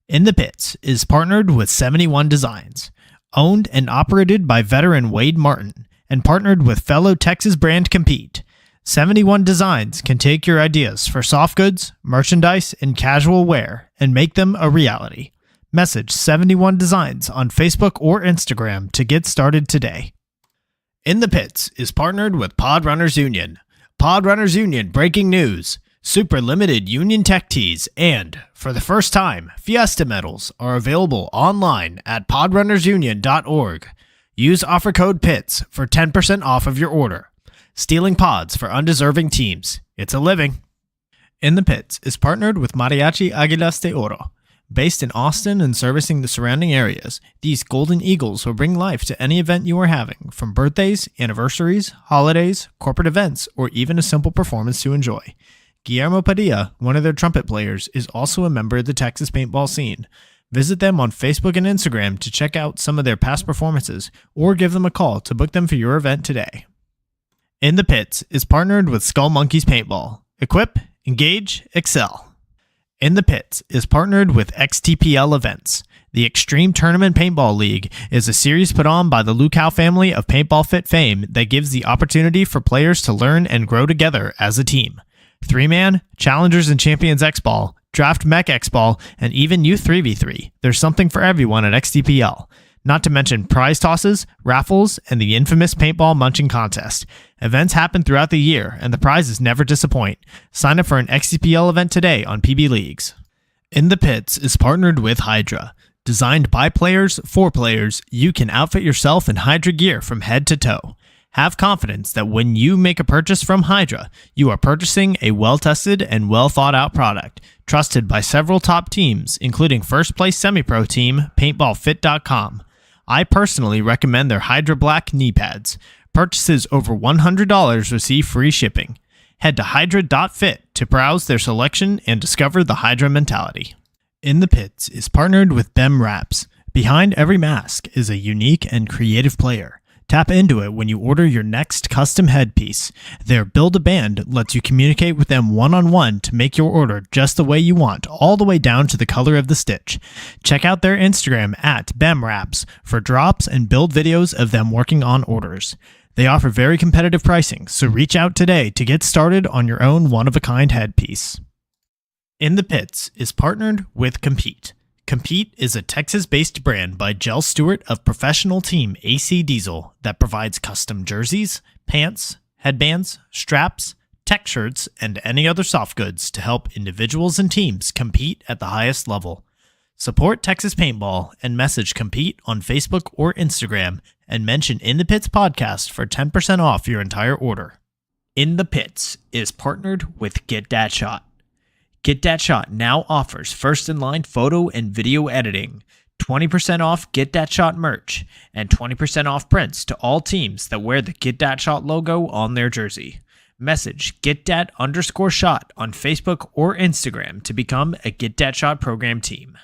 In the Pits is partnered with 71 Designs, owned and operated by veteran Wade Martin, and partnered with fellow Texas brand Compete. 71 Designs can take your ideas for soft goods, merchandise, and casual wear and make them a reality. Message 71 Designs on Facebook or Instagram to get started today. In the Pits is partnered with Podrunners Union. Podrunners Union breaking news. Super limited Union Tech tees and, for the first time, Fiesta medals are available online at podrunnersunion.org. Use offer code PITS for 10% off of your order. Stealing pods for undeserving teams. It's a living. In the Pits is partnered with Mariachi Águilas de Oro. Based in Austin and servicing the surrounding areas, these golden eagles will bring life to any event you are having, from birthdays, anniversaries, holidays, corporate events, or even a simple performance to enjoy. Guillermo Padilla, one of their trumpet players, is also a member of the Texas paintball scene. Visit them on Facebook and Instagram to check out some of their past performances, or give them a call to book them for your event today. In the Pits is partnered with Skull Monkeys Paintball. Equip, engage, excel. In the Pits is partnered with XTPL Events. The Extreme Tournament Paintball League is a series put on by the Lukow family of Paintball Fit fame that gives the opportunity for players to learn and grow together as a team. 3-man, Challengers and Champions X-Ball, Draft Mech X-Ball, and even Youth 3v3. There's something for everyone at XTPL. Not to mention prize tosses, raffles, and the infamous paintball munching contest. Events happen throughout the year, and the prizes never disappoint. Sign up for an XTPL event today on PB Leagues. In the Pits is partnered with Hydra. Designed by players for players, you can outfit yourself in Hydra gear from head to toe. Have confidence that when you make a purchase from Hydra, you are purchasing a well-tested and well-thought-out product, trusted by several top teams, including first-place semi-pro team, PaintballFit.com. I personally recommend their Hydra Black knee pads. Purchases over $100 receive free shipping. Head to hydra.fit to browse their selection and discover the Hydra mentality. In the Pits is partnered with BEM Wraps. Behind every mask is a unique and creative player. Tap into it when you order your next custom headpiece. Their Build-A-Band lets you communicate with them one-on-one to make your order just the way you want, all the way down to the color of the stitch. Check out their Instagram at BEMWraps for drops and build videos of them working on orders. They offer very competitive pricing, so reach out today to get started on your own one-of-a-kind headpiece. In the Pits is partnered with Compete. Compete is a Texas-based brand by Jell Stewart of professional team AC Diesel that provides custom jerseys, pants, headbands, straps, tech shirts, and any other soft goods to help individuals and teams compete at the highest level. Support Texas Paintball and message Compete on Facebook or Instagram and mention In the Pits Podcast for 10% off your entire order. In the Pits is partnered with Get Dat Shot. Get Dat Shot now offers first-in-line photo and video editing, 20% off Get Dat Shot merch, and 20% off prints to all teams that wear the Get Dat Shot logo on their jersey. Message GetDat_shot on Facebook or Instagram to become a Get Dat Shot program team.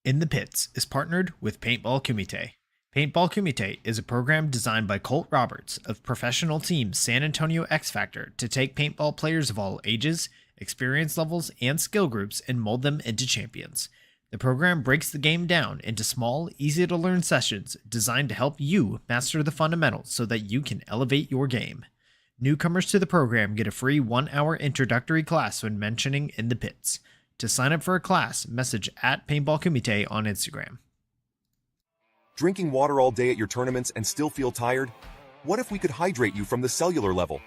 In the Pits is partnered with Paintball Kumite. Paintball Kumite is a program designed by Colt Roberts of professional team San Antonio X Factor to take paintball players of all ages, experience levels, and skill groups and mold them into champions. The program breaks the game down into small, easy-to-learn sessions designed to help you master the fundamentals so that you can elevate your game. Newcomers to the program get a free 1-hour introductory class when mentioning In the Pits. To sign up for a class, message at Paintball Kumite on Instagram. Drinking water all day at your tournaments and still feel tired? What if we could hydrate you from the cellular level?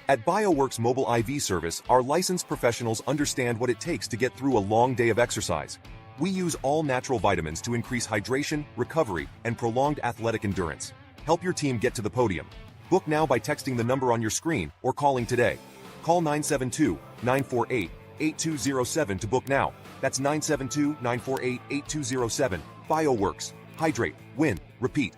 At BioWorks Mobile IV Service, our licensed professionals understand what it takes to get through a long day of exercise. We use all natural vitamins to increase hydration, recovery, and prolonged athletic endurance. Help your team get to the podium. Book now by texting the number on your screen or calling today. Call 972-948-8207 to book now. That's 972-948-8207. BioWorks. Hydrate. Win. Repeat.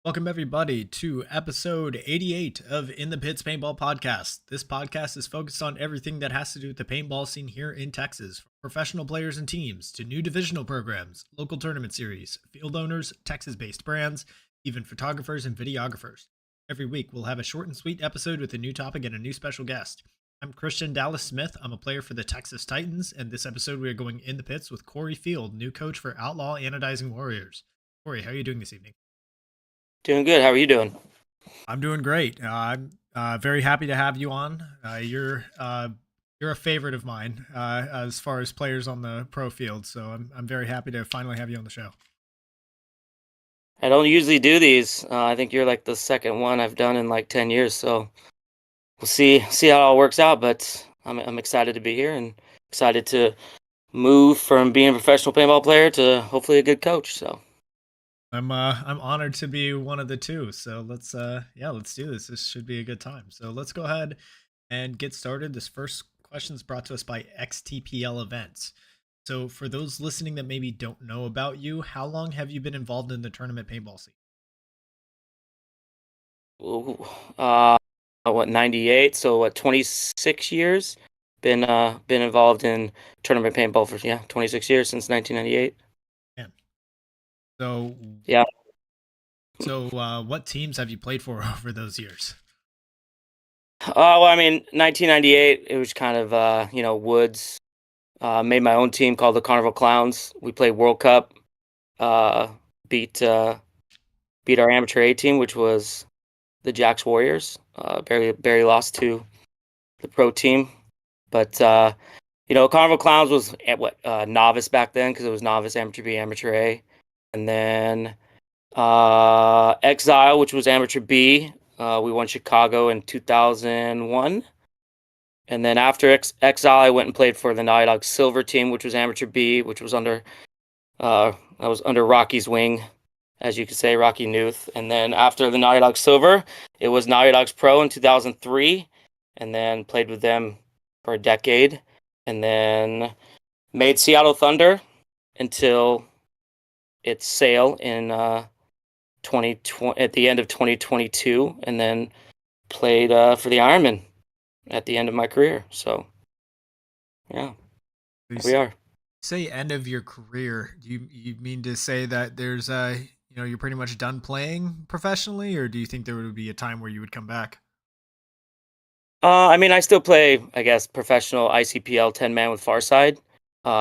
Welcome, everybody, to episode 88 of In the Pits Paintball Podcast. This podcast is focused on everything that has to do with the paintball scene here in Texas, from professional players and teams to new divisional programs, local tournament series, field owners, Texas-based brands, even photographers and videographers. Every week, we'll have a short and sweet episode with a new topic and a new special guest. I'm Christian Dallas Smith. I'm a player for the Texas Titans, and this episode we are going in the pits with Corey Field, new coach for Outlaw Anodizing Warriors. Corey, how are you doing this evening? Doing good. How are you doing? I'm doing great. I'm very happy to have you on. You're a favorite of mine as far as players on the pro field, so I'm very happy to finally have you on the show. I don't usually do these. I think you're like the second one I've done in like 10 years. So we'll see how it all works out. But I'm excited to be here and excited to move from being a professional paintball player to hopefully a good coach. So I'm honored to be one of the two. So let's do this. This should be a good time. So let's go ahead and get started. This first question is brought to us by XTPL Events. So for those listening that maybe don't know about you, how long have you been involved in the tournament paintball scene? ooh, 98? So what, 26 years? Been involved in tournament paintball for 26 years since 1998. Man. So Yeah. So what teams have you played for over those years? Well, I mean, 1998, it was kind of woods. Made my own team called the Carnival Clowns. We played World Cup. Beat our amateur A team, which was the Jacks Warriors. Barely lost to the pro team, but Carnival Clowns was at novice back then because it was novice, amateur B, amateur A, and then Exile, which was amateur B. We won Chicago in 2001. And then after Exile, I went and played for the Naughty Dog Silver team, which was amateur B, which was under Rocky's wing, as you could say, Rocky Newth. And then after the Naughty Dog Silver, it was Naughty Dogs Pro in 2003, and then played with them for a decade, and then made Seattle Thunder until its sale in 2020 at the end of 2022, and then played for the Ironman at the end of my career. So yeah, we are. Say end of your career, do you mean to say that there's you're pretty much done playing professionally, or do you think there would be a time where you would come back? I mean, I still play, I guess, professional ICPL 10-man with Farside,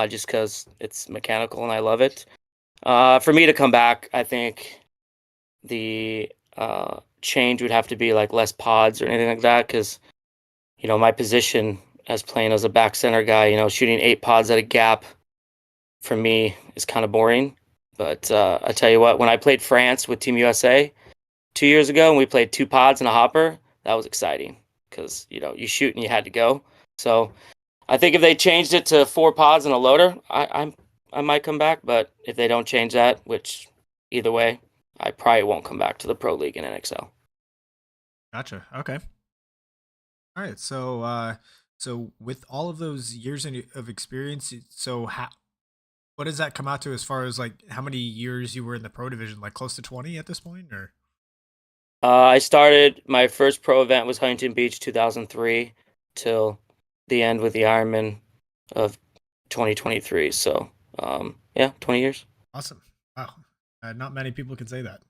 just because it's mechanical and I love it. For me to come back, I think the change would have to be like less pods or anything like that, because my position as playing as a back center guy, shooting 8 pods at a gap for me is kind of boring. But I tell you what, when I played France with Team USA 2 years ago and we played 2 pods and a hopper, that was exciting because, you shoot and you had to go. So I think if they changed it to 4 pods and a loader, I might come back. But if they don't change that, which either way, I probably won't come back to the Pro League in NXL. Gotcha. Okay. All right. So with all of those years of experience, what does that come out to as far as like how many years you were in the pro division? Like close to 20 at this point, or? I started my first pro event was Huntington Beach 2003 till the end with the Ironman of 2023. So 20 years. Awesome. Wow. Not many people can say that.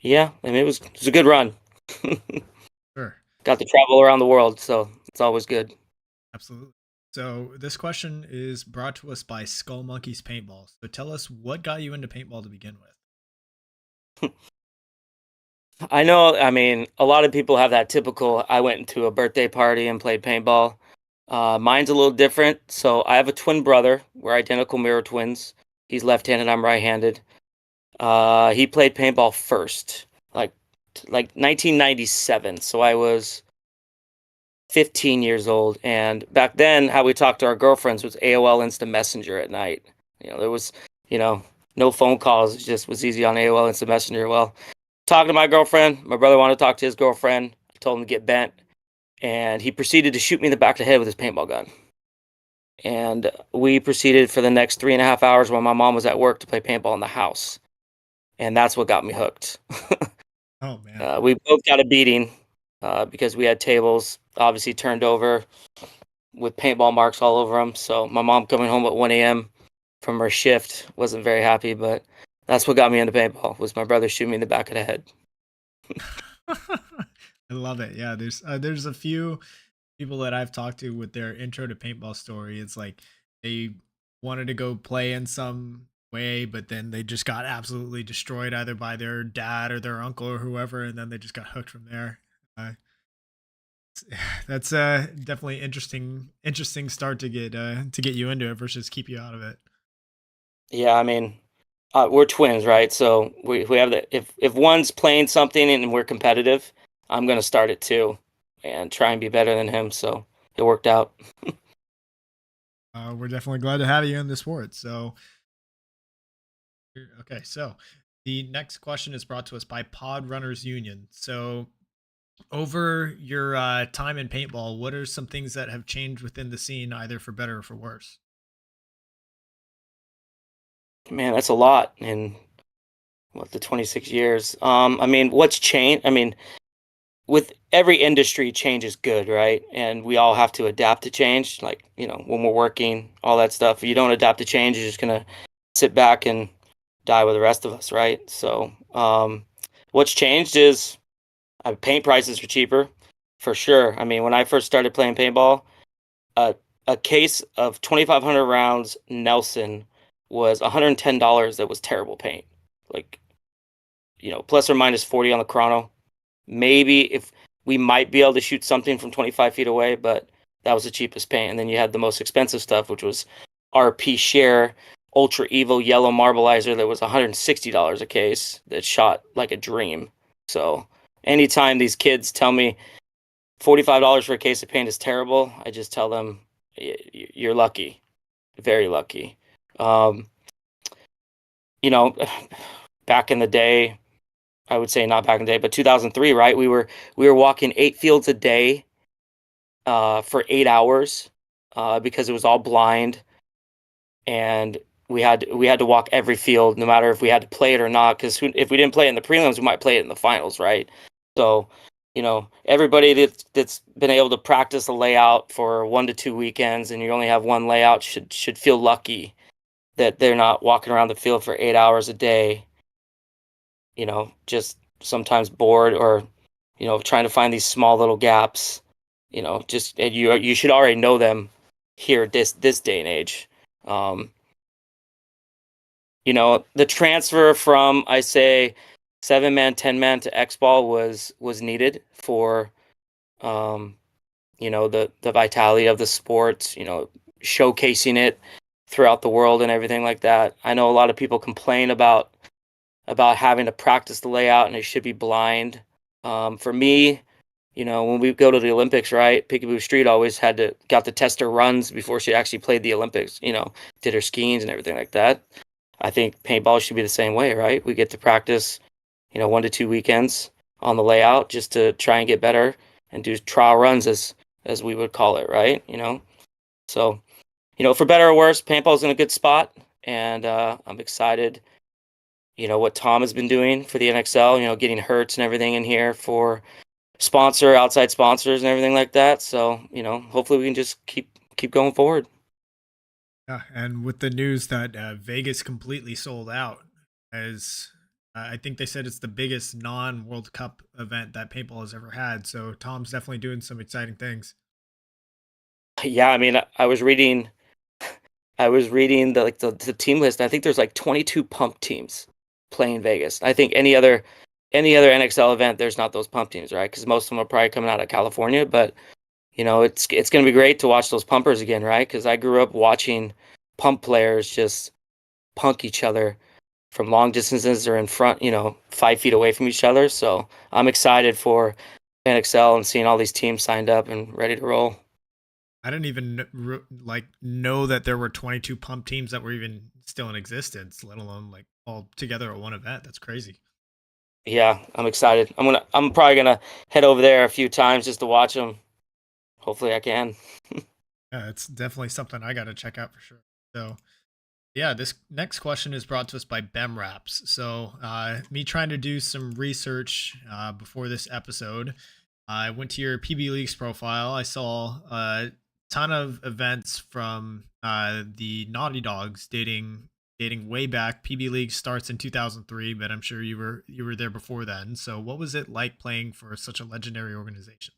Yeah, I mean it was a good run. Sure. Got to travel around the world, so it's always good. Absolutely. So this question is brought to us by Skull Monkeys Paintball. So tell us what got you into paintball to begin with. I know, I mean, a lot of people have that typical, I went to a birthday party and played paintball. Mine's a little different. So I have a twin brother. We're identical mirror twins. He's left-handed, I'm right-handed. He played paintball first, like 1997. So I was 15 years old. And back then, how we talked to our girlfriends was AOL Instant Messenger at night. There was, no phone calls. It just was easy on AOL Instant Messenger. Well, talking to my girlfriend, my brother wanted to talk to his girlfriend. I told him to get bent. And he proceeded to shoot me in the back of the head with his paintball gun. And we proceeded for the next 3.5 hours while my mom was at work to play paintball in the house. And that's what got me hooked. Oh, man. We both got a beating because we had tables obviously turned over with paintball marks all over them. So my mom coming home at 1 a.m. from her shift wasn't very happy, but that's what got me into paintball was my brother shooting me in the back of the head. I love it. Yeah, there's a few people that I've talked to with their intro to paintball story. It's like they wanted to go play in some way, but then they just got absolutely destroyed either by their dad or their uncle or whoever, and then they just got hooked from there. Uh, that's definitely interesting start to get you into it versus keep you out of it. Yeah, I mean, we're twins, right? So we have the if one's playing something and we're competitive, I'm gonna start it too and try and be better than him. So it worked out. We're definitely glad to have you in the sport. So okay, so the next question is brought to us by Pod Runners Union. So over your time in paintball, what are some things that have changed within the scene, either for better or for worse? Man, that's a lot in what the 26 years. I mean, what's changed? I mean, with every industry, change is good, right? And we all have to adapt to change. Like, when we're working, all that stuff. If you don't adapt to change, you're just gonna sit back and die with the rest of us, right? So, what's changed is paint prices are cheaper, for sure. I mean, when I first started playing paintball, a a case of 2,500 rounds Nelson was $110. That was terrible paint, like plus or minus 40 on the chrono. Maybe if we might be able to shoot something from 25 feet away, but that was the cheapest paint. And then you had the most expensive stuff, which was RP Share Ultra Evo Yellow Marbleizer that was $160 a case that shot like a dream. So anytime these kids tell me $45 for a case of paint is terrible, I just tell them you're lucky, very lucky. Um, you know, back in the day, I would say not back in the day, but 2003, right? We were walking 8 fields a day for 8 hours because it was all blind, and we had to walk every field, no matter if we had to play it or not. Because if we didn't play it in the prelims, we might play it in the finals, right? So, everybody that's been able to practice a layout for 1 to 2 weekends, and you only have one layout, should feel lucky that they're not walking around the field for 8 hours a day, just sometimes bored or, trying to find these small little gaps, just and you should already know them here this day and age. Um, the transfer from, I say, 7-man, 10-man to X ball was needed for the vitality of the sport, showcasing it throughout the world and everything like that. I know a lot of people complain about having to practice the layout and it should be blind. For me, when we go to the Olympics, right? Peekaboo Street always got to test her runs before she actually played the Olympics, did her skiings and everything like that. I think paintball should be the same way, right? We get to practice, 1 to 2 weekends on the layout just to try and get better and do trial runs as we would call it, right? So, for better or worse, paintball's in a good spot, and I'm excited what Tom has been doing for the NXL, getting Hertz and everything in here for outside sponsors and everything like that. So, hopefully we can just keep going forward. Yeah, and with the news that Vegas completely sold out, as I think they said it's the biggest non-World Cup event that paintball has ever had. So Tom's definitely doing some exciting things. Yeah, I mean, I was reading the team list. I think there's like 22 pump teams playing Vegas. I think any other NXL event, there's not those pump teams, right? Because most of them are probably coming out of California. But it's going to be great to watch those pumpers again, right? Because I grew up watching pump players just punk each other from long distances or in front, 5 feet away from each other. So I'm excited for NXL and seeing all these teams signed up and ready to roll. I didn't even know that there were 22 pump teams that were even still in existence, let alone like all together at one event. That's crazy. Yeah, I'm excited. I'm probably gonna head over there a few times just to watch them. Hopefully I can. Yeah, it's definitely something I got to check out for sure. So, yeah, this next question is brought to us by Bem Raps. So, me trying to do some research before this episode, I went to your PB Leagues profile. I saw a ton of events from the Naughty Dogs dating dating way back. PB League starts in 2003, but I'm sure you were there before then. So what was it like playing for such a legendary organization?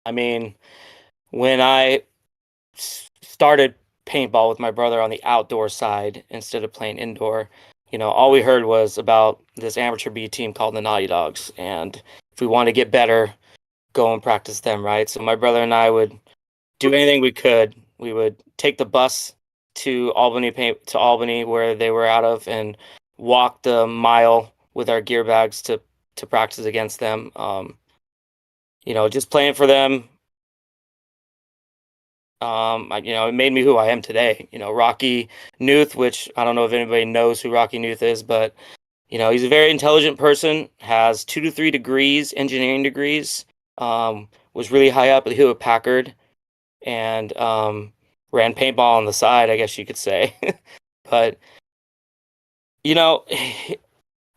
I mean, when I started paintball with my brother on the outdoor side instead of playing indoor, all we heard was about this amateur B team called the Naughty Dogs, and if we wanted to get better, go and practice them, right? So my brother and I would do anything we could. We would take the bus to Albany where they were out of, and walk the mile with our gear bags to practice against them. Just playing for them. It made me who I am today. Rocky Newth, which I don't know if anybody knows who Rocky Newth is, but he's a very intelligent person, has 2 to 3 degrees, engineering degrees, was really high up at Hewlett Packard, and ran paintball on the side, I guess you could say. But you know,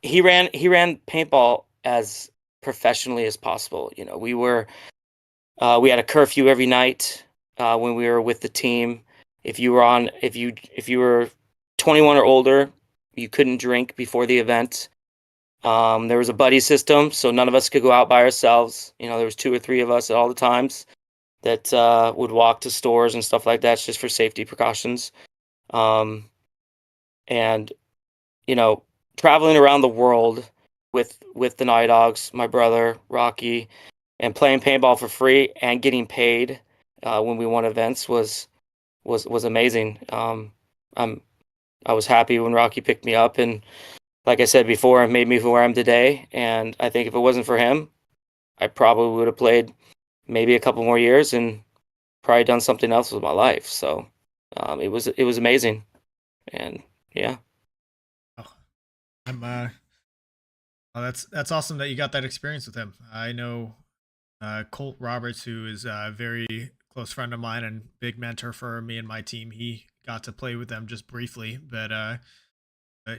he ran paintball as professionally as possible. We had a curfew every night when we were with the team. If you were 21 or older, you couldn't drink before the event. There was a buddy system, so none of us could go out by ourselves. There was 2 or 3 of us at all the times that would walk to stores and stuff like that, just for safety precautions. Um, and traveling around the world with the Night Dogs, my brother Rocky, and playing paintball for free and getting paid when we won events was amazing. I was happy when Rocky picked me up, and like I said before, it made me who I am today. And I think if it wasn't for him, I probably would have played maybe a couple more years and probably done something else with my life. So it was amazing, and yeah. Oh, I'm oh, that's awesome that you got that experience with him. I know Colt Roberts, who is a very close friend of mine and big mentor for me and my team. He got to play with them just briefly, but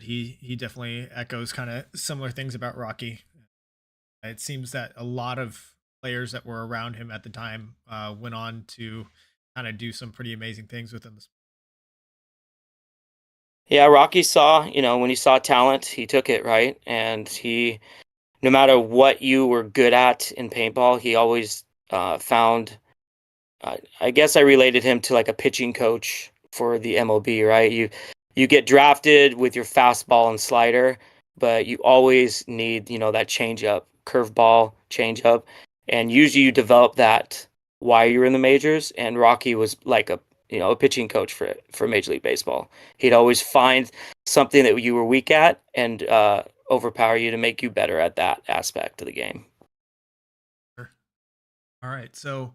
he definitely echoes kind of similar things about Rocky. It seems that a lot of players that were around him at the time went on to kind of do some pretty amazing things within the sport. Yeah, Rocky saw, when he saw talent, he took it, right? And no matter what you were good at in paintball, he always found. I guess I related him to like a pitching coach for the MLB, right? You get drafted with your fastball and slider, but you always need, that changeup, curveball, changeup, and usually you develop that while you're in the majors. And Rocky was like a pitching coach for Major League Baseball. He'd always find something that you were weak at and overpower you to make you better at that aspect of the game. Sure. All right, so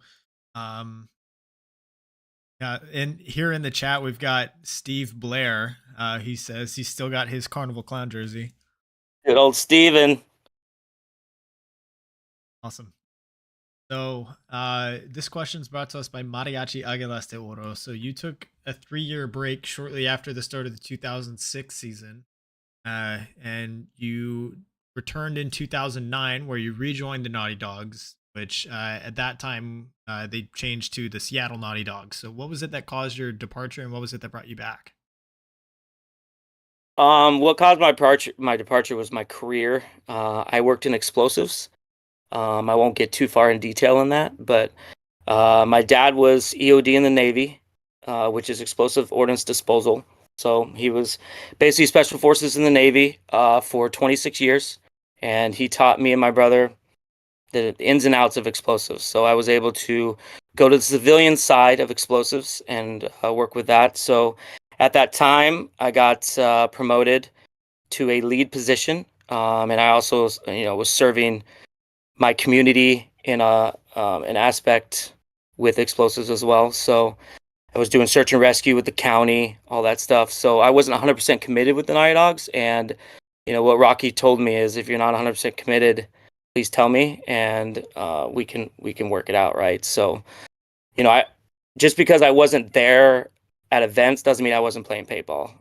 yeah, and here in the chat we've got Steve Blair. He says he's still got his Carnival Clown jersey. Good old Steven. Awesome. So this question is brought to us by Mariachi Aguilas de Oro. So you took a 3-year break shortly after the start of the 2006 season, and you returned in 2009, where you rejoined the Naughty Dogs, which at that time they changed to the Seattle Naughty Dogs. So what was it that caused your departure, and what was it that brought you back? What caused my departure was my career. I worked in explosives. I won't get too far in detail on that, but my dad was EOD in the Navy, which is explosive ordnance disposal. So he was basically special forces in the Navy for 26 years, and he taught me and my brother the ins and outs of explosives. So I was able to go to the civilian side of explosives and work with that. So at that time, I got promoted to a lead position, and I also, was serving my community in an aspect with explosives as well. So I was doing search and rescue with the county, all that stuff. So I wasn't 100% committed with the Night Dogs. And what Rocky told me is, if you're not 100% committed, please tell me, and we can work it out, right? So I just because I wasn't there at events doesn't mean I wasn't playing paintball.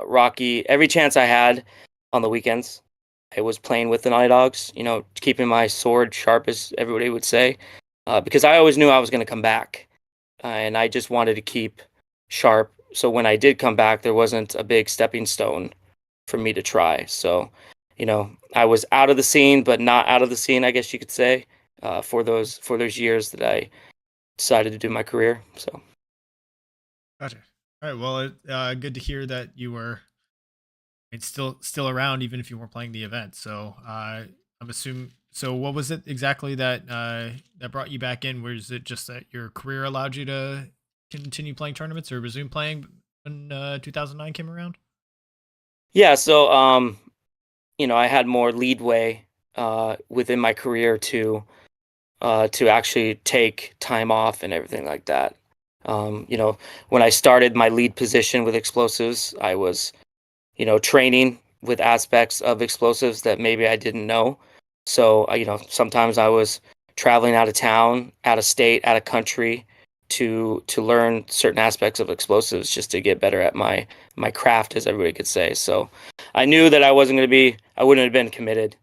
Rocky, every chance I had on the weekends, I was playing with the Night Dogs, keeping my sword sharp, as everybody would say, because I always knew I was going to come back, and I just wanted to keep sharp so when I did come back, there wasn't a big stepping stone for me to try. So, I was out of the scene, but not out of the scene, I guess you could say, for those years that I decided to do my career. So, Gotcha. All right. Well, good to hear that you were it's still around even if you weren't playing the event. So I'm assuming. So what was it exactly that brought you back in? Was it just that your career allowed you to continue playing tournaments or resume playing when 2009 came around? yeah. So, I had more leadway within my career to actually take time off and everything like that. When I started my lead position with explosives, I was training with aspects of explosives that maybe I didn't know. So, sometimes I was traveling out of town, out of state, out of country to learn certain aspects of explosives just to get better at my craft, as everybody could say. So, I knew that I wouldn't have been committed.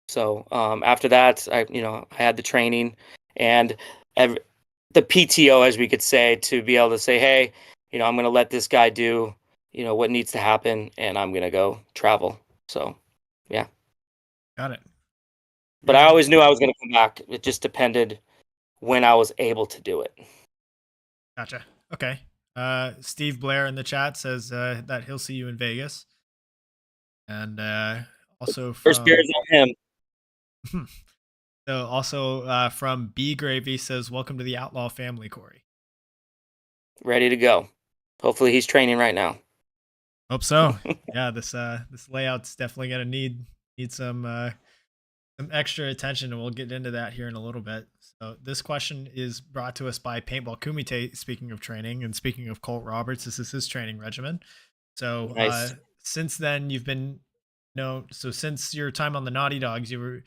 So, after that, I had the training and the PTO, as we could say, to be able to say, hey, I'm going to let this guy do what needs to happen, and I'm gonna go travel. So, yeah. Got it. But I Yeah. always knew I was gonna come back. It just depended when I was able to do it. Gotcha. Okay. Steve Blair in the chat says that he'll see you in Vegas, and also First beer from is on him. so also from B Gravy says, "Welcome to the Outlaw family, Corey." Ready to go. Hopefully, he's training right now. Hope so. Yeah, this layout's definitely gonna need some extra attention, and we'll get into that here in a little bit. So this question is brought to us by Paintball Kumite. Speaking of training, and speaking of Colt Roberts, this is his training regimen. So Nice. since then, you've been so since your time on the Naughty Dogs, you were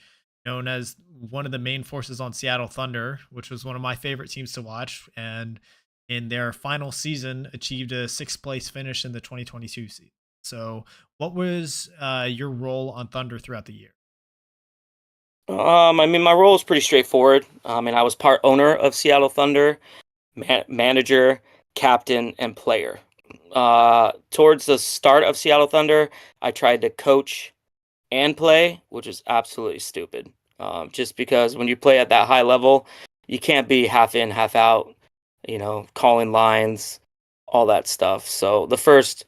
known as one of the main forces on Seattle Thunder, which was one of my favorite teams to watch, and in their final season, achieved a sixth place finish in the 2022 season. So, what was your role on Thunder throughout the year? I mean, my role is pretty straightforward. And I was part owner of Seattle Thunder, manager, captain, and player. Towards the start of Seattle Thunder, I tried to coach and play, which is absolutely stupid. Just because when you play at that high level, you can't be half in, half out, calling lines, all that stuff. So the first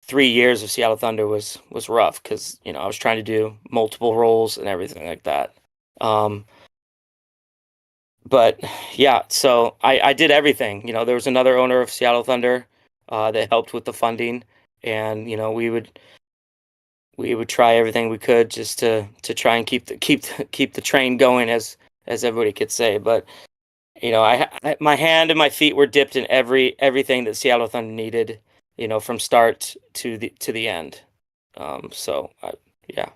3 years of Seattle Thunder was rough because I was trying to do multiple roles and everything like that. Um, but yeah, so I did everything. There was another owner of Seattle Thunder that helped with the funding, and we would try everything we could just to try and keep the train going, as everybody could say. But my hand and my feet were dipped in everything that Seattle Thunder needed, from start to the end. Yeah,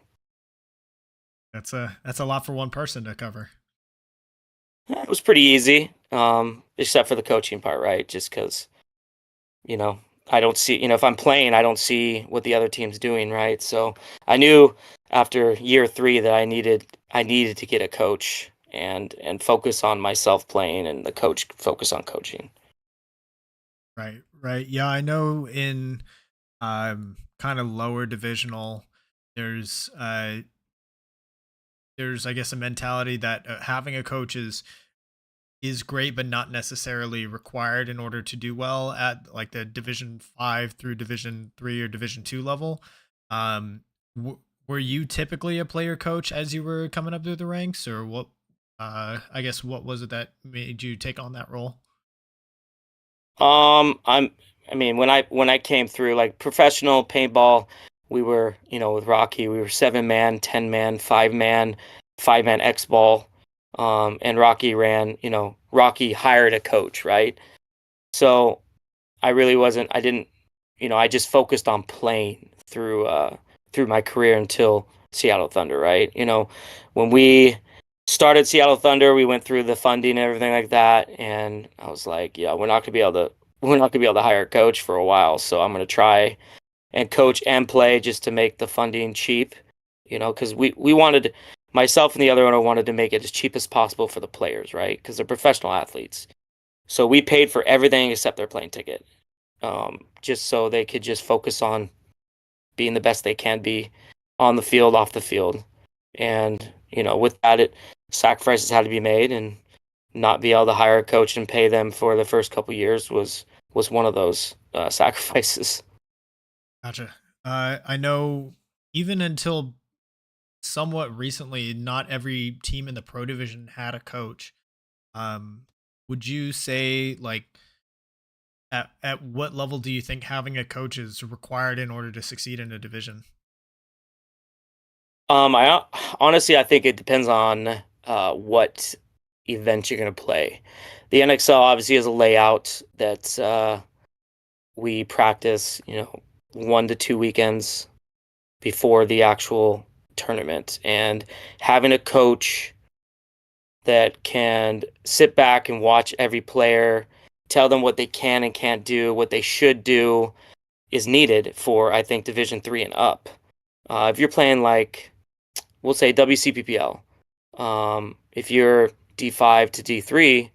That's a lot for one person to cover. it was pretty easy, except for the coaching part, right? Just because you know I don't see, if I'm playing, I don't see what the other team's doing, right? So I knew after year 3 that I needed to get a coach and focus on myself playing, and the coach focus on coaching. Right, right. Yeah, I know in kind of lower divisional, there's there's I guess a mentality that having a coach is great but not necessarily required in order to do well at like the division 5 through division 3 or division 2 level. um were you typically a player coach as you were coming up through the ranks, or what? I guess what was it that made you take on that role? I'm I mean, when I came through like professional paintball, we were, with Rocky, we were 7-man, 10-man, 5-man, 5-man X ball. And Rocky hired a coach, right? So I didn't, I just focused on playing through my career until Seattle Thunder, right? When we started Seattle Thunder, we went through the funding and everything like that, and I was like, yeah, we're not gonna be able to hire a coach for a while, so I'm gonna try and coach and play just to make the funding cheap, because we wanted, myself and the other owner wanted to make it as cheap as possible for the players, right? Because they're professional athletes. So we paid for everything except their plane ticket. just so they could just focus on being the best they can be on the field, off the field. And, with that, sacrifices had to be made, and not be able to hire a coach and pay them for the first couple years was one of those sacrifices. Gotcha. I know even until somewhat recently, not every team in the pro division had a coach. Um, would you say like at what level do you think having a coach is required in order to succeed in a division? I honestly, I think it depends on what event you're going to play. The NXL obviously has a layout that we practice, 1 to 2 weekends before the actual tournament, and having a coach that can sit back and watch every player, tell them what they can and can't do, what they should do, is needed for, I think, Division 3 and up. If you're playing like, we'll say WCPPL, if you're D5 to D3,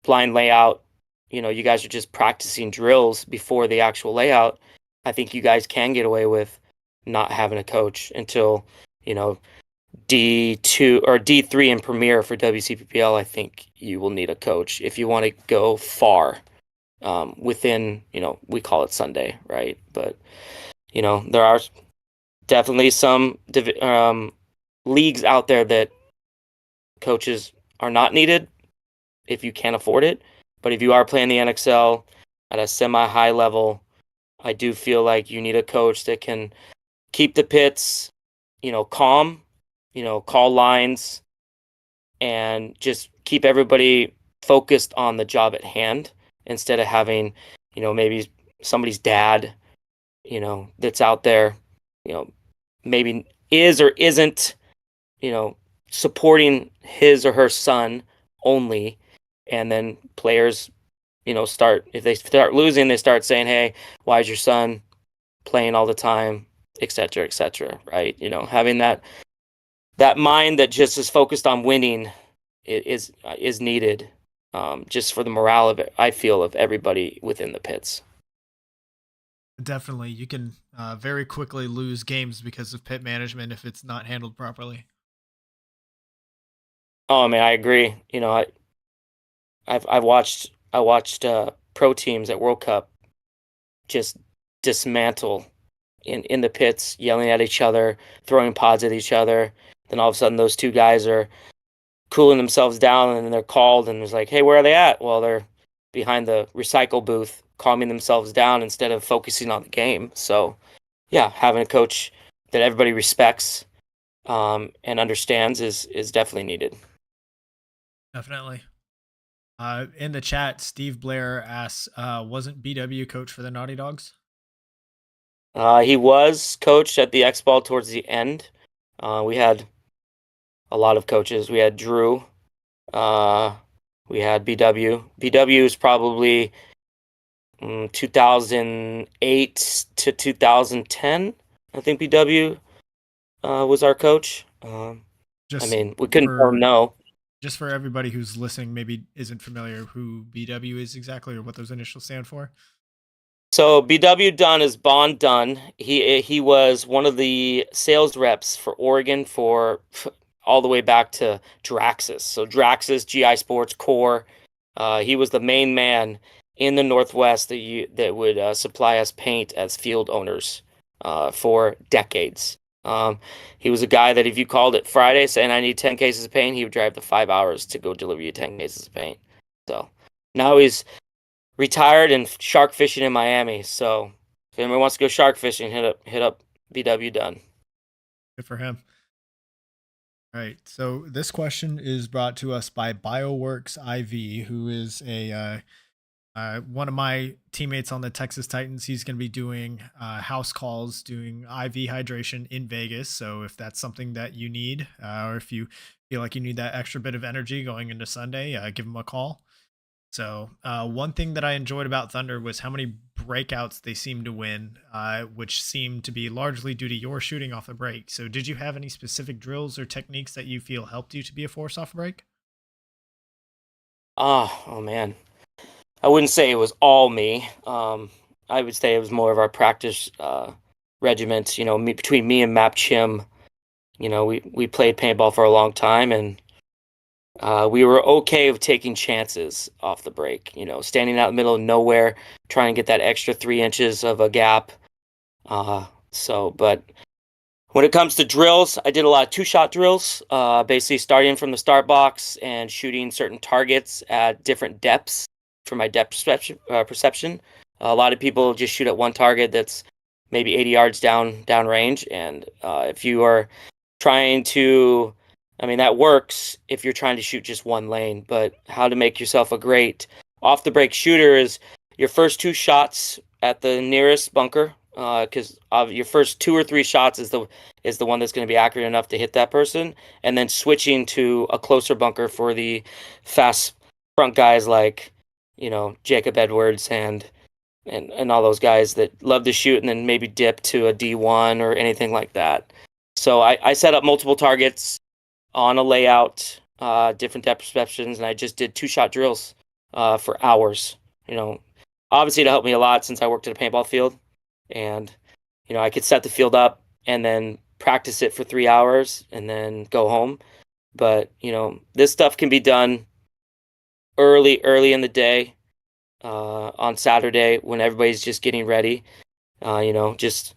blind layout, you guys are just practicing drills before the actual layout. I think you guys can get away with not having a coach until, D2 or D3 in Premier for WCPPL. I think you will need a coach if you want to go far within, we call it Sunday, right? But, there are definitely some leagues out there that coaches are not needed if you can't afford it. But if you are playing the NXL at a semi-high level, I do feel like you need a coach that can keep the pits, calm, call lines, and just keep everybody focused on the job at hand instead of having, maybe somebody's dad, that's out there, maybe is or isn't, supporting his or her son only. And then players, if they start losing, they start saying, hey, why is your son playing all the time, et cetera, right? Having that mind that just is focused on winning is needed, just for the morale of it, I feel, of everybody within the pits. Definitely, you can very quickly lose games because of pit management if it's not handled properly. Oh man, I agree. I watched pro teams at World Cup just dismantle in the pits, yelling at each other, throwing pods at each other. Then all of a sudden, those two guys are cooling themselves down, and they're called, and it's like, hey, where are they at? Well, they're behind the recycle booth, calming themselves down instead of focusing on the game. So, yeah, having a coach that everybody respects, and understands is definitely needed. Definitely. In the chat, Steve Blair asks, wasn't BW coach for the Naughty Dogs? He was coached at the X Ball towards the end. We had a lot of coaches. We had Drew. We had BW. BW is probably 2008 to 2010. I think BW was our coach. I Just mean, we couldn't tell him for no. just for everybody who's listening, maybe isn't familiar who BW is exactly or what those initials stand for. So BW Dunn is Bond Dunn. He was one of the sales reps for Oregon for all the way back to Draxis. So Draxis, GI Sports, Core. He was the main man in the Northwest that would supply us paint as field owners for decades. He was a guy that if you called it Friday saying I need 10 cases of paint, he would drive the 5 hours to go deliver you 10 cases of paint. So now he's retired and shark fishing in Miami. So if anyone wants to go shark fishing, hit up BW Dunn. Good for him. All right. So this question is brought to us by Bioworks IV, who is a one of my teammates on the Texas Titans. He's going to be doing house calls, doing IV hydration in Vegas. So if that's something that you need, or if you feel like you need that extra bit of energy going into Sunday, give him a call. So one thing that I enjoyed about Thunder was how many breakouts they seemed to win, which seemed to be largely due to your shooting off a break. So did you have any specific drills or techniques that you feel helped you to be a force off a break? Oh man. I wouldn't say it was all me. I would say it was more of our practice regiments. Between me and Map Chim, we played paintball for a long time, and we were okay with taking chances off the break. Standing out in the middle of nowhere, trying to get that extra 3 inches of a gap. But when it comes to drills, I did a lot of two-shot drills, basically starting from the start box and shooting certain targets at different depths for my depth perception. A lot of people just shoot at one target that's maybe 80 yards down range, and if you are trying to, I mean, that works if you're trying to shoot just one lane, but how to make yourself a great off-the-break shooter is your first two shots at the nearest bunker, because your first 2 or 3 shots is the one that's going to be accurate enough to hit that person, and then switching to a closer bunker for the fast front guys like Jacob Edwards and all those guys that love to shoot and then maybe dip to a D1 or anything like that. So I set up multiple targets on a layout, different depth perceptions, and I just did two-shot drills for hours. Obviously it helped me a lot since I worked at a paintball field, and I could set the field up and then practice it for 3 hours and then go home. But this stuff can be done early in the day, on Saturday when everybody's just getting ready. Just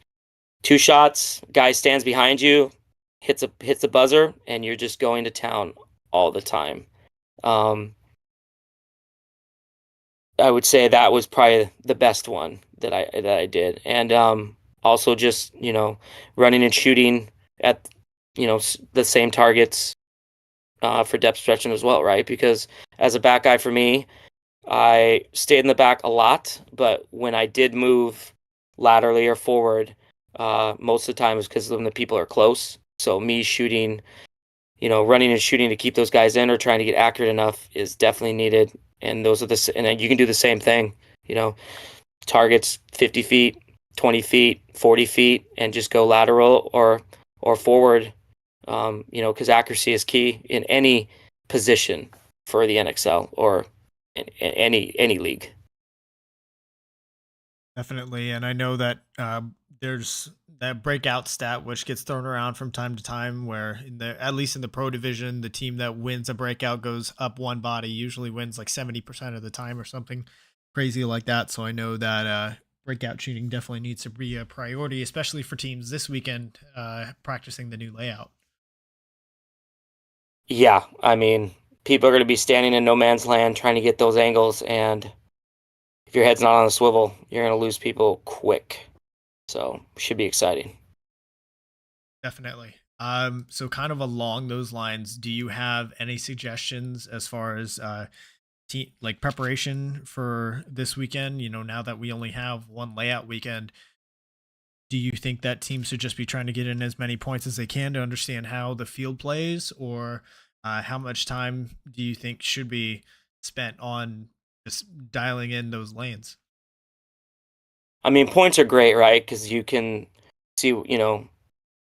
2 shots, guy stands behind you, hits a buzzer, and you're just going to town all the time. I would say that was probably the best one that I did, and also just running and shooting at the same targets for depth perception as well, right? Because as a back guy for me, I stayed in the back a lot, but when I did move laterally or forward, most of the time it was because when the people are close. So me shooting, running and shooting to keep those guys in or trying to get accurate enough is definitely needed. And and then you can do the same thing, targets 50 feet, 20 feet, 40 feet, and just go lateral or forward, because accuracy is key in any position for the NXL or in any league. Definitely, and I know that there's that breakout stat which gets thrown around from time to time, where at least in the pro division, the team that wins a breakout goes up one body, usually wins like 70% of the time or something crazy like that. So I know that breakout shooting definitely needs to be a priority, especially for teams this weekend practicing the new layout. Yeah, I mean, people are going to be standing in no man's land trying to get those angles, and if your head's not on a swivel, you're going to lose people quick. So, should be exciting. Definitely. So kind of along those lines, do you have any suggestions as far as like preparation for this weekend? Now that we only have one layout weekend, do you think that teams should just be trying to get in as many points as they can to understand how the field plays, or how much time do you think should be spent on just dialing in those lanes? I mean, points are great, right? Because you can see,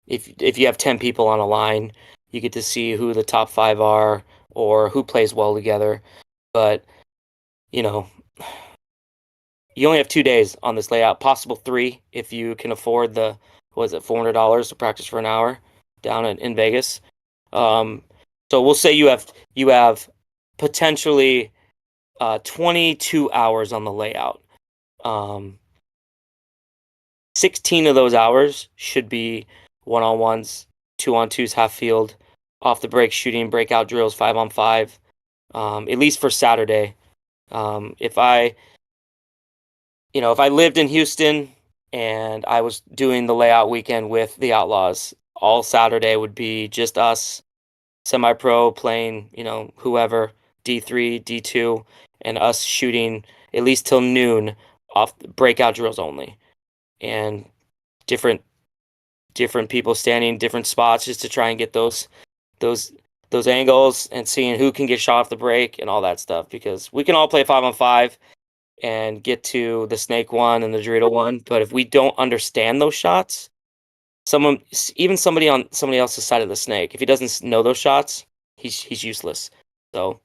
if you have 10 people on a line, you get to see who the top 5 are or who plays well together. But, you only have 2 days on this layout, possible 3 if you can afford the, $400 to practice for an hour down in Vegas. So we'll say you have potentially 22 hours on the layout. 16 of those hours should be one-on-ones, 2-on-2s, half field, off the break shooting, breakout drills, 5-on-5, at least for Saturday. If I lived in Houston and I was doing the layout weekend with the Outlaws, all Saturday would be just us, semi-pro playing, whoever, D3, D2, and us shooting at least till noon off breakout drills only. And different people standing different spots just to try and get those angles and seeing who can get shot off the break and all that stuff, because we can all play 5-on-5 and get to the snake one and the Dorito one, but if we don't understand those shots, somebody on somebody else's side of the snake, if he doesn't know those shots, he's useless. So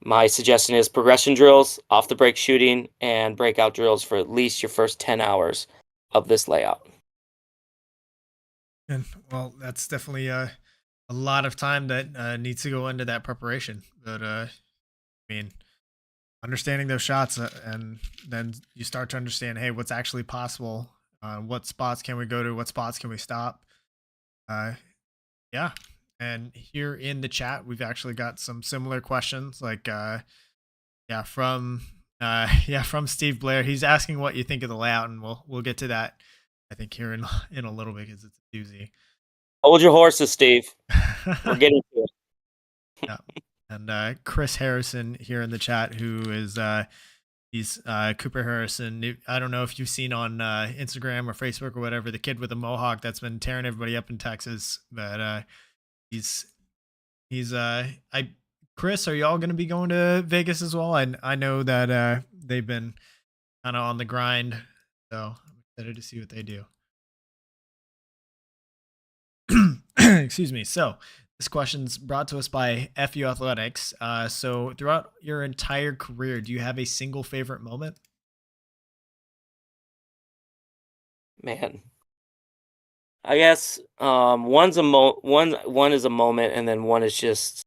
My suggestion is progression drills, off the break shooting, and breakout drills for at least your first 10 hours of this layout. And well, that's definitely a lot of time that needs to go into that preparation. But I mean, understanding those shots and then you start to understand, hey, what's actually possible. What spots can we go to? What spots can we stop? Uh, yeah. And here in the chat, we've actually got some similar questions. Like, yeah, from yeah, from Steve Blair. He's asking what you think of the layout, and we'll get to that. I think here in a little bit because it's a doozy. Hold your horses, Steve. We're getting to it. Yeah. And Chris Harrison here in the chat, who is he's Cooper Harrison. I don't know if you've seen on Instagram or Facebook or whatever, the kid with the mohawk that's been tearing everybody up in Texas. But he's I Chris, are y'all going to be going to Vegas as well? I know that they've been kind of on the grind, so I'm excited to see what they do. Excuse me. So this question's brought to us by FU Athletics. So throughout your entire career, do you have a single favorite moment? Man, I guess one is a moment, and then one is just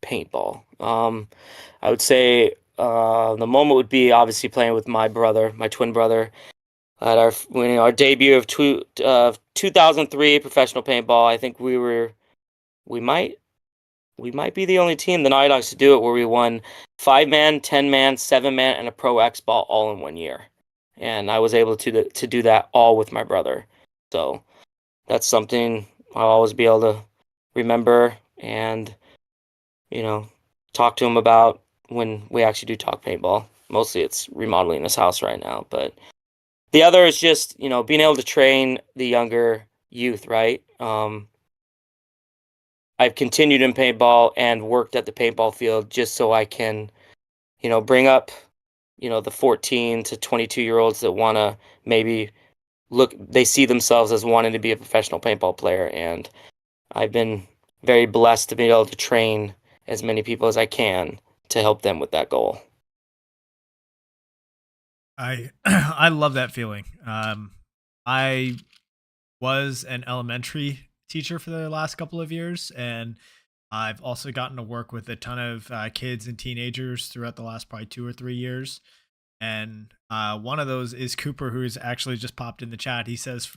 paintball. I would say the moment would be obviously playing with my brother, my twin brother, at our debut of 2003 professional paintball. I think we might be the only team, the Naughty Dogs, to do it, where we won 5-man, 10-man, 7-man, and a Pro X ball all in 1 year. And I was able to do that all with my brother. So that's something I'll always be able to remember and, talk to him about when we actually do talk paintball. Mostly it's remodeling his house right now. But the other is just, being able to train the younger youth, right? I've continued in paintball and worked at the paintball field just so I can, bring up, the 14 to 22-year-olds that want to maybe they see themselves as wanting to be a professional paintball player. And I've been very blessed to be able to train as many people as I can to help them with that goal. I love that feeling. I was an elementary teacher for the last couple of years, and I've also gotten to work with a ton of kids and teenagers throughout the last probably 2 or 3 years. And one of those is Cooper, who's actually just popped in the chat. He says,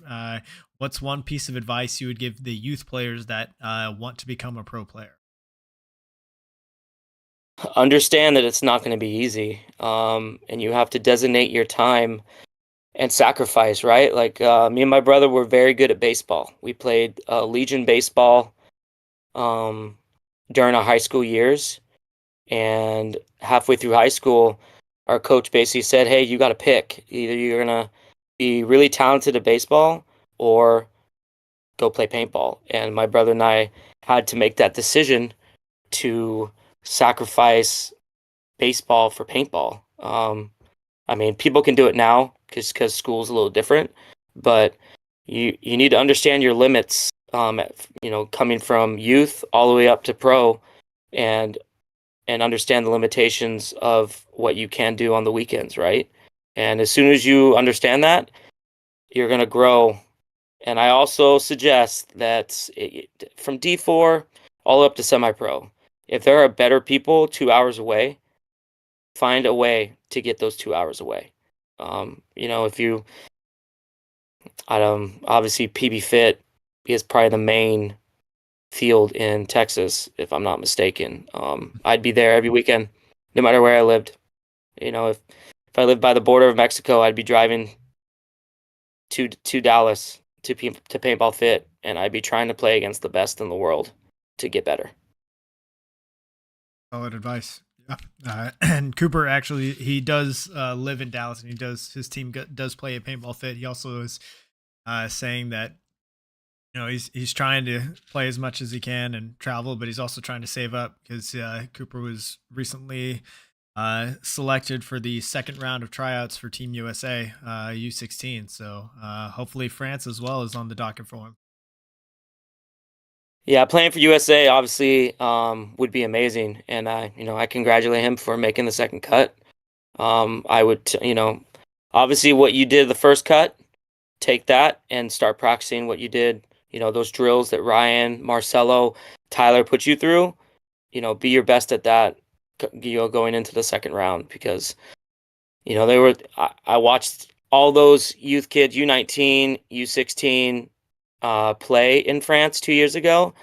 what's one piece of advice you would give the youth players that want to become a pro player? Understand that it's not going to be easy, and you have to designate your time and sacrifice, right? Like me and my brother were very good at baseball. We played Legion baseball during our high school years, and halfway through high school, our coach basically said, "Hey, you got to pick. Either you're gonna be really talented at baseball or go play paintball." And my brother and I had to make that decision to sacrifice baseball for paintball. I mean, people can do it now because school's a little different, but you need to understand your limits. Coming from youth all the way up to pro, and understand the limitations of what you can do on the weekends, right? And as soon as you understand that, you're gonna grow. And I also suggest that from D4 all up to semi-pro, if there are better people 2 hours away, find a way to get those 2 hours away. If you, obviously PB Fit is probably the main field in Texas, if I'm not mistaken. I'd be there every weekend, no matter where I lived. If I lived by the border of Mexico, I'd be driving to Dallas to Paintball Fit, and I'd be trying to play against the best in the world to get better. Solid advice. Yeah. And Cooper actually, he does live in Dallas, and his team does play at Paintball Fit. He also is saying that he's trying to play as much as he can and travel, but he's also trying to save up because Cooper was recently selected for the second round of tryouts for Team USA U16. So hopefully France as well is on the docket for him. Yeah, playing for USA obviously would be amazing, and I congratulate him for making the second cut. I would, obviously what you did the first cut, take that and start practicing what you did. Those drills that Ryan, Marcelo, Tyler put you through. Be your best at that. Going into the second round because they were. I watched all those youth kids, U19, U16, play in France 2 years ago,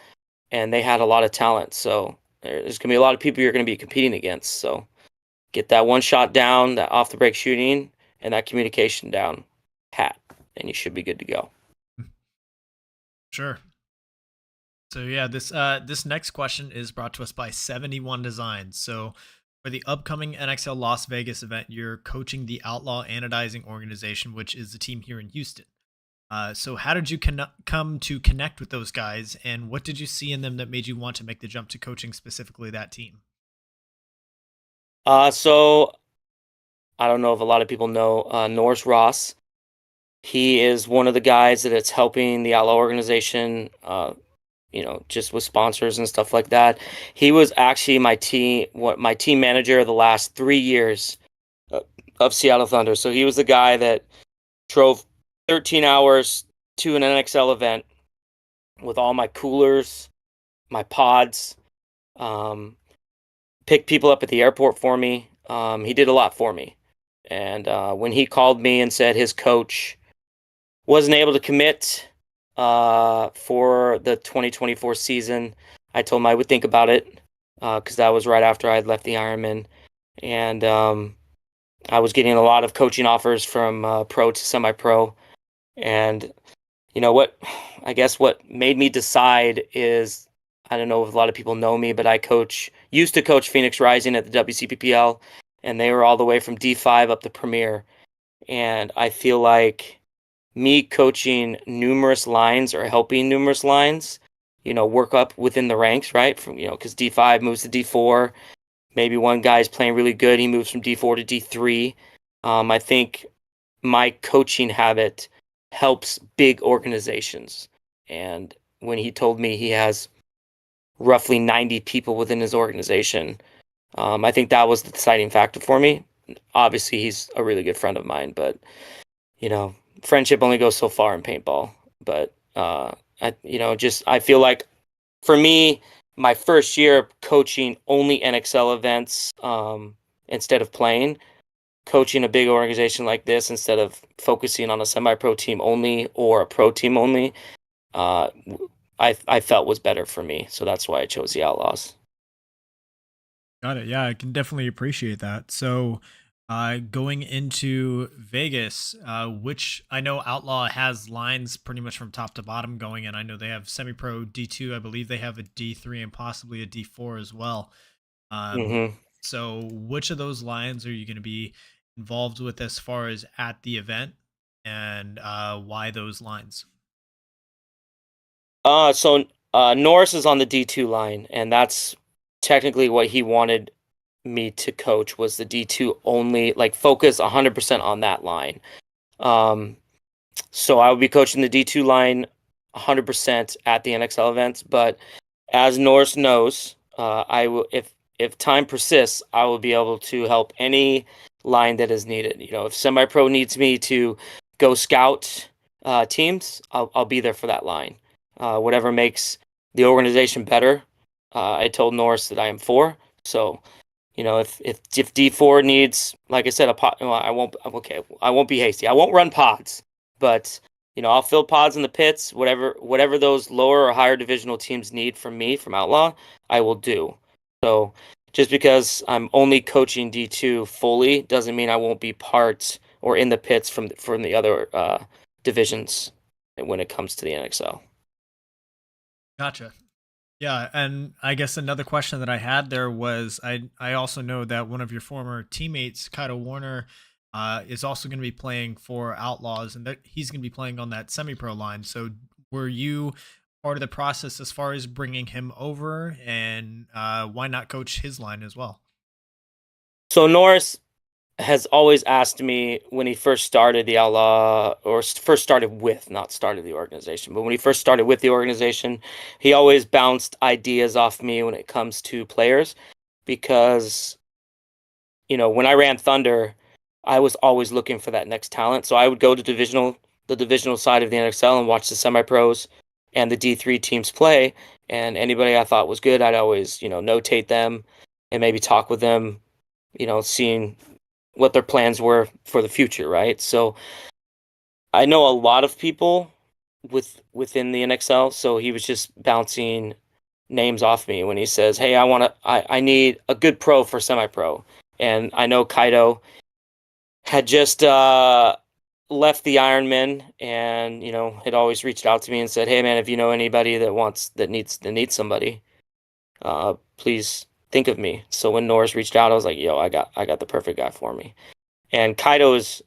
and they had a lot of talent. So there's gonna be a lot of people you're gonna be competing against. So get that one shot down, that off the break shooting, and that communication down pat, and you should be good to go. Sure. So yeah, this next question is brought to us by 71 Designs. So for the upcoming NXL Las Vegas event, you're coaching the Outlaw Anodizing organization, which is the team here in Houston. So how did you come to connect with those guys, and what did you see in them that made you want to make the jump to coaching specifically that team? So I don't know if a lot of people know Norris Ross. He is one of the guys that it's helping the Outlaw organization, just with sponsors and stuff like that. He was actually my team manager the last 3 years of Seattle Thunder. So he was the guy that drove 13 hours to an NXL event with all my coolers, my pods, um, picked people up at the airport for me. He did a lot for me. And when he called me and said his coach wasn't able to commit for the 2024 season, I told him I would think about it because that was right after I had left the Ironman. And I was getting a lot of coaching offers from pro to semi-pro. And what I guess what made me decide is, I don't know if a lot of people know me, but used to coach Phoenix Rising at the WCPPL, and they were all the way from D5 up to Premier. And I feel like me coaching numerous lines or helping numerous lines, work up within the ranks, right? From, because D5 moves to D4. Maybe one guy's playing really good, he moves from D4 to D3. I think my coaching habit helps big organizations. And when he told me he has roughly 90 people within his organization, I think that was the deciding factor for me. Obviously, he's a really good friend of mine, but friendship only goes so far in paintball. But I feel like for me, my first year coaching only NXL events, instead of playing, coaching a big organization like this instead of focusing on a semi-pro team only or a pro team only, uh, I felt was better for me. So that's why I chose the Outlaws. Got it. Yeah, I can definitely appreciate that. So, going into Vegas, which I know Outlaw has lines pretty much from top to bottom going, and I know they have semi-pro D2. I believe they have a D3 and possibly a D4 as well. Um, hmm so, which of those lines are you going to be involved with as far as at the event, and why those lines? So Norris is on the D2 line, and that's technically what he wanted me to coach was the D2 only, like focus 100% on that line. Um, so I will be coaching the D2 line 100% at the NXL events, but as Norris knows, I will if time persists, I will be able to help any line that is needed. If semi-pro needs me to go scout teams, I'll be there for that line. Whatever makes the organization better, I told Norris that I am for. So if D4 needs, like I said, a pod, well, I won't be hasty. I won't run pods, but I'll fill pods in the pits. Whatever those lower or higher divisional teams need from me from Outlaw, I will do. So just because I'm only coaching D2 fully doesn't mean I won't be part or in the pits from the other divisions when it comes to the NXL. Gotcha. Yeah, and I guess another question that I had there was I also know that one of your former teammates, Kyle Warner, is also going to be playing for Outlaws, and that he's going to be playing on that semi-pro line. So, were you part of the process as far as bringing him over, and why not coach his line as well? So Norris has always asked me when he first started the Outlaw, or first started with, not started the organization, but when he first started with the organization, he always bounced ideas off me when it comes to players, because when I ran Thunder, I was always looking for that next talent. So I would go to the divisional side of the NXL and watch the semi-pros and the D3 teams play, and anybody I thought was good, I'd always notate them and maybe talk with them, seeing what their plans were for the future, right? So I know a lot of people within the NXL, so he was just bouncing names off me when he says, "Hey, I need a good pro for semi-pro." And I know Kaido had just left the Ironman, and had always reached out to me and said, "Hey, man, if you know anybody that needs somebody, please think of me." So when Norris reached out, I was like, "Yo, I got the perfect guy for me." And Kaido is,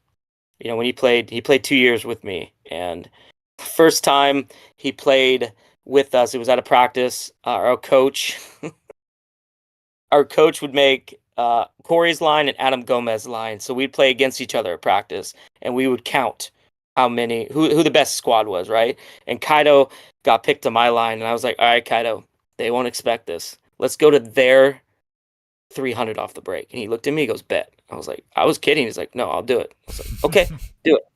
when he played 2 years with me, and first time he played with us, it was at a practice. Our coach would make Corey's line and Adam Gomez's line, so we'd play against each other at practice, and we would count who the best squad was, right? And Kaido got picked to my line, and I was like, "All right, Kaido, they won't expect this. Let's go to their 300 off the break." And he looked at me, he goes, "Bet." I was like, I was kidding. He's like, "No, I'll do it." I was like, "Okay, do it."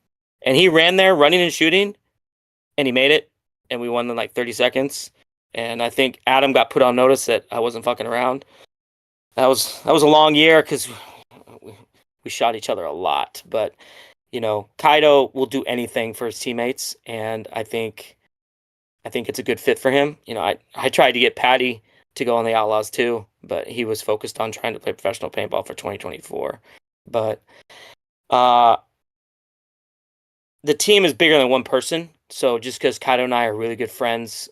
And he ran there running and shooting, and he made it, and we won in like 30 seconds. And I think Adam got put on notice that I wasn't fucking around. That was a long year because we shot each other a lot. But Kaido will do anything for his teammates, and I think it's a good fit for him. I tried to get Patty to go on the Outlaws too, but he was focused on trying to play professional paintball for 2024. But the team is bigger than one person, so just because Kaido and I are really good friends,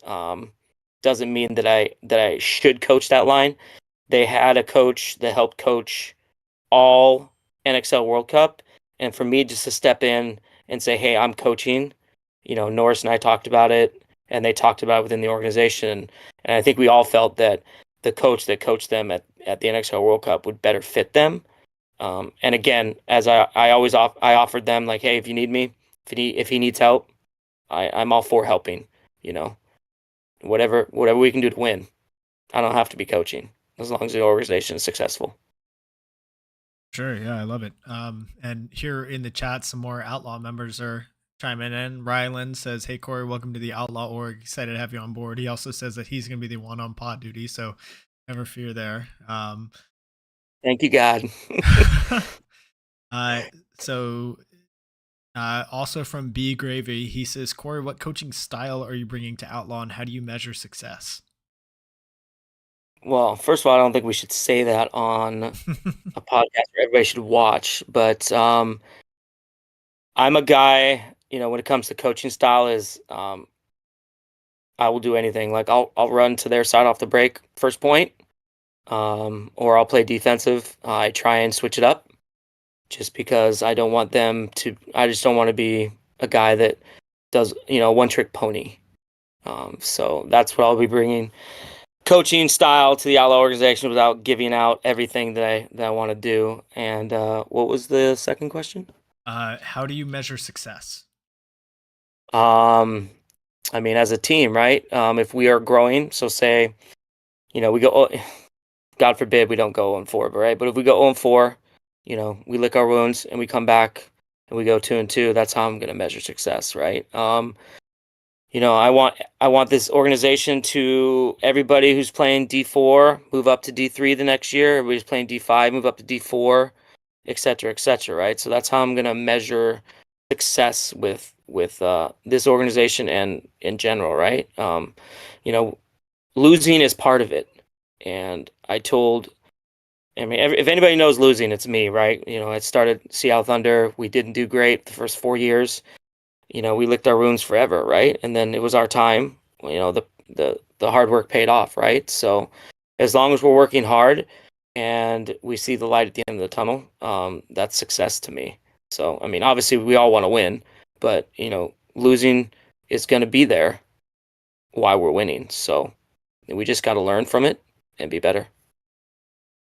doesn't mean that I should coach that line. They had a coach that helped coach all NXL World Cup, and for me just to step in and say, "Hey, I'm coaching," Norris and I talked about it, and they talked about it within the organization, and I think we all felt that the coach that coached them at the NXL World Cup would better fit them. And again, as I always I offered them, like, "Hey, if you need me, if he needs help, I'm all for helping. Whatever we can do to win. I don't have to be coaching as long as the organization is successful." Sure, yeah, I love it. And here in the chat, some more Outlaw members are chiming in. Ryland says, "Hey Corey, welcome to the Outlaw org. Excited to have you on board." He also says that he's going to be the one on pod duty, so never fear there. Thank you, God. So also from B Gravy, he says, "Corey, what coaching style are you bringing to Outlaw, and how do you measure success?" Well, first of all, I don't think we should say that on a podcast where everybody should watch, but I'm a guy, when it comes to coaching style, is I will do anything. Like I'll run to their side off the break first point, or I'll play defensive. I try and switch it up just because I don't want them to. I just don't want to be a guy that does one trick pony. So that's what I'll be bringing coaching style to the Outlaw organization without giving out everything that I want to do. And what was the second question? How do you measure success? I mean, as a team, right? If we are growing, so say, we go, God forbid we don't go 0-4, right? But if we go 0-4, we lick our wounds and we come back and we go 2-2, that's how I'm going to measure success, right? I want this organization to, everybody who's playing D4 move up to D3 the next year. Everybody's playing D5 move up to D4, et cetera, right? So that's how I'm gonna measure success with this organization and in general, right? Losing is part of it, and I mean, if anybody knows losing, it's me, right? I started Seattle Thunder. We didn't do great the first 4 years. We licked our wounds forever, right? And then it was our time. The hard work paid off, right? So as long as we're working hard and we see the light at the end of the tunnel, that's success to me. So, I mean, obviously we all want to win, but losing is going to be there while we're winning. So we just got to learn from it and be better.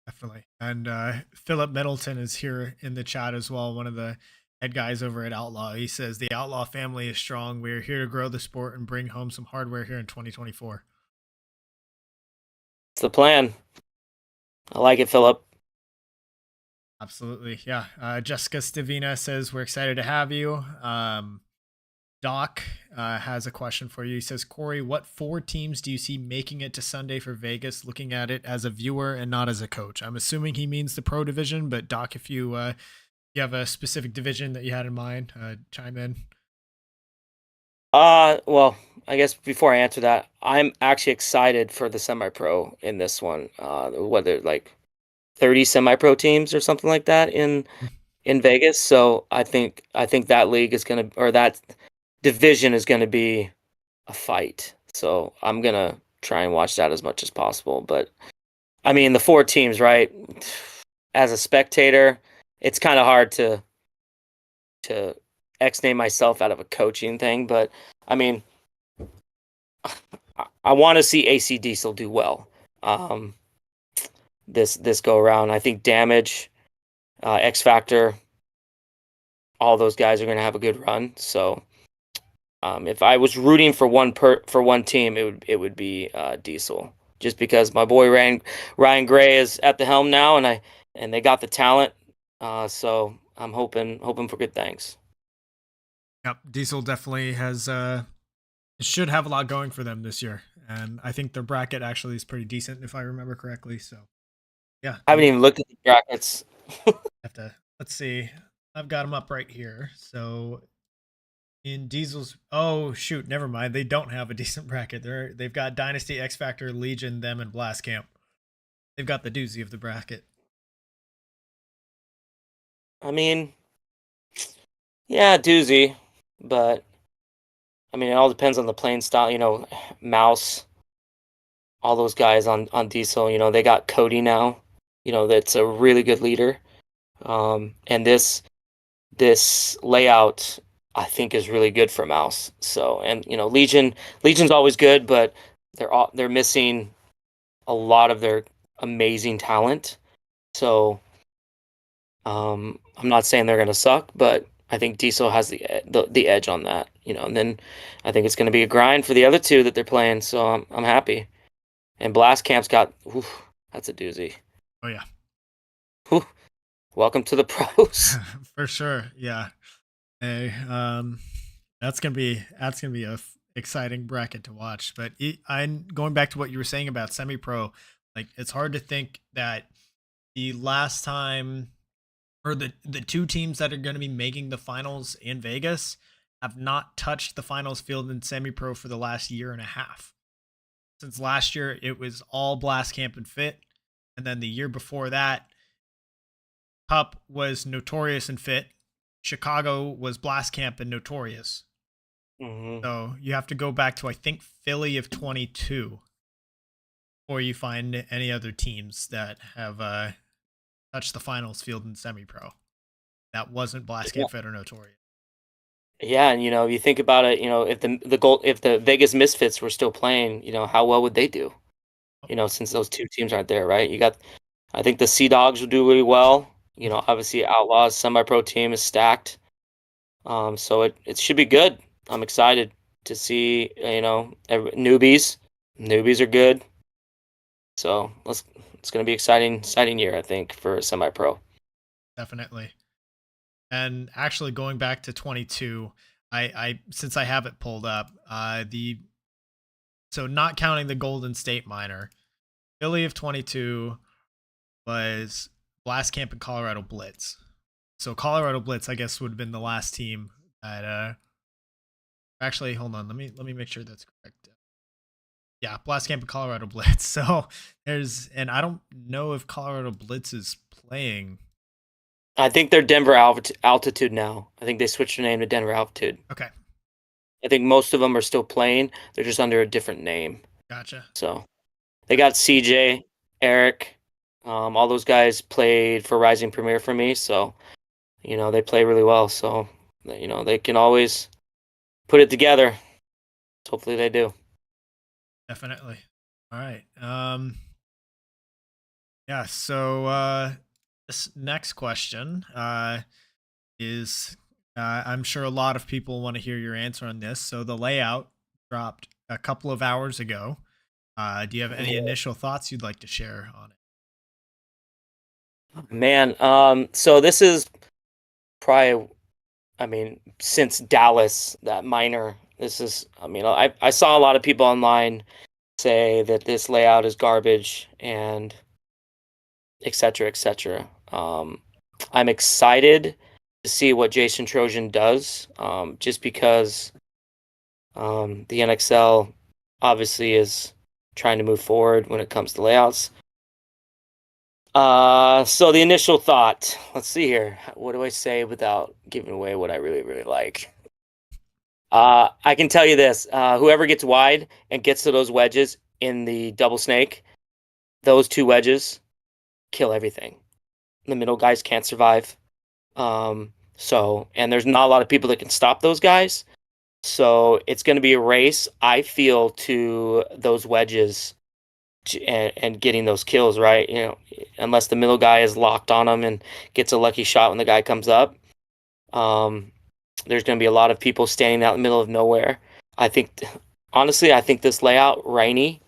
Definitely. And Philip Middleton is here in the chat as well, one of the head guys over at Outlaw. He says the Outlaw family is strong. We are here to grow the sport and bring home some hardware here in 2024. It's the plan. I like it, Philip. Absolutely. Yeah. Jessica Stavina says, we're excited to have you. Doc has a question for you. He says, Corey, what 4 teams do you see making it to Sunday for Vegas, looking at it as a viewer and not as a coach? I'm assuming he means the pro division, but Doc, if you have a specific division that you had in mind, chime in. Well, I guess before I answer that, I'm actually excited for the semi-pro in this one. Whether like 30 semi-pro teams or something like that in Vegas. So I think that league is gonna, or that division is gonna be a fight. So I'm gonna try and watch that as much as possible. But I mean, the 4 teams, right? As a spectator, it's kind of hard to X-name myself out of a coaching thing. But I mean, I want to see AC Diesel do well. This go around, I think Damage, X Factor, all those guys are going to have a good run. So if I was rooting for one team, it would be Diesel, just because my boy Ryan Gray is at the helm now, and they got the talent. So I'm hoping for good things. Yep, Diesel definitely has should have a lot going for them this year, and I think their bracket actually is pretty decent if I remember correctly. So yeah, I haven't even looked at the brackets. let's see. I've got them up right here. So in Diesel's, oh shoot, never mind. They don't have a decent bracket. They've got Dynasty, X Factor, Legion, them, and Blast Camp. They've got the doozy of the bracket. I mean, yeah, doozy, but I mean, it all depends on the playing style. Mouse, all those guys on Diesel. They got Cody now. That's a really good leader. And this layout, I think, is really good for Mouse. So, and Legion's always good, but they're missing a lot of their amazing talent. So, I'm not saying they're gonna suck, but I think Diesel has the edge on that. And then I think it's gonna be a grind for the other 2 that they're playing. So I'm happy. And Blast Camp's got, that's a doozy. Oh yeah. Whew, welcome to the pros. For sure. Yeah. Hey, that's gonna be a exciting bracket to watch. But I'm going back to what you were saying about semi-pro. Like, it's hard to think that the last time, or the 2 teams that are going to be making the finals in Vegas have not touched the finals field in semi-pro for the last year and a half. Since last year, it was all Blast Camp and Fit, and then the year before that, Cup was Notorious and Fit. Chicago was Blast Camp and Notorious. Mm-hmm. So you have to go back to, I think, Philly of 22, or you find any other teams that have touched the finals field in semi-pro. That wasn't Blast Camp, Fit, or Notorious. Yeah, and if you think about it, if the Vegas Misfits were still playing, how well would they do? Since those 2 teams aren't there, right? I think the Sea Dogs will do really well. Obviously Outlaws semi-pro team is stacked. So it should be good. I'm excited to see, newbies. Newbies are good. So it's going to be exciting year, I think, for semi-pro. Definitely. And actually, going back to 22, I since I have it pulled up, so not counting the Golden State minor, Philly of 22 was Blast Camp and Colorado Blitz. So Colorado Blitz, I guess, would have been the last team that actually, hold on, let me make sure that's correct. Yeah, Blast Camp and Colorado Blitz. So and I don't know if Colorado Blitz is playing. I think they're Denver Altitude now. I think they switched their name to Denver Altitude. Okay. I think most of them are still playing. They're just under a different name. Gotcha. So they got CJ, Eric, all those guys played for Rising Premier for me. So, they play really well. So, they can always put it together. Hopefully they do. Definitely. Definitely. All right. Yeah. So this next question is I'm sure a lot of people want to hear your answer on this. So the layout dropped a couple of hours ago. Do you have any initial thoughts you'd like to share on it? Man, so this is probably, I mean, since Dallas, that minor, this is, I mean, I saw a lot of people online say that this layout is garbage and et cetera, et cetera. I'm excited to see what Jason Trojan does, just because the NXL obviously is trying to move forward when it comes to layouts. So the initial thought, let's see here. What do I say without giving away what I really, really like? I can tell you this, whoever gets wide and gets to those wedges in the double snake, those two wedges kill everything. The middle guys can't survive. And there's not a lot of people that can stop those guys. So it's going to be a race, I feel, to those wedges and getting those kills, right? You know, unless the middle guy is locked on them and gets a lucky shot when the guy comes up. There's going to be a lot of people standing out in the middle of nowhere. I think, honestly, I think this layout, Rainy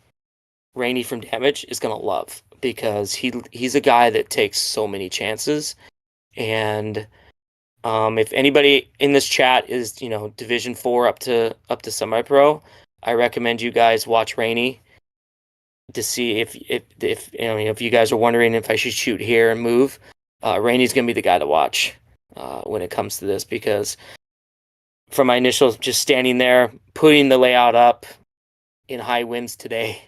from Damage, is going to love, because he's a guy that takes so many chances. And if anybody in this chat is, you know, Division 4 up to semi-pro, I recommend you guys watch Rainy to see if you know, if you guys are wondering if I should shoot here and move. Rainy's gonna be the guy to watch when it comes to this, because from my initial just standing there, putting the layout up in high winds today,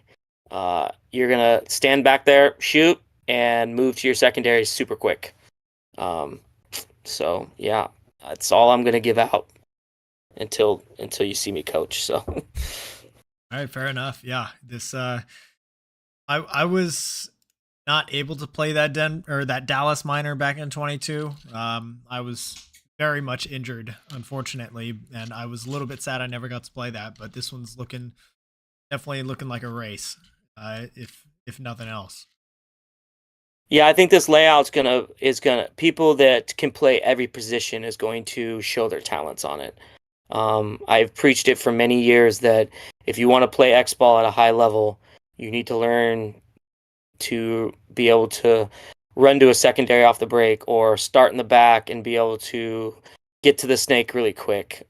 you're gonna stand back there, shoot, and move to your secondary super quick. So yeah, that's all I'm gonna give out until you see me coach. So All right, fair enough. Yeah, this I was not able to play that Dallas minor back in 22. I was very much injured, unfortunately, and I was a little bit sad I never got to play that. But this one's definitely looking like a race, if nothing else. yeah, I think this layout's gonna people that can play every position is going to show their talents on it. I've preached it for many years that if you want to play X ball at a high level, you need to learn to be able to run to a secondary off the break, or start in the back and be able to get to the snake really quick.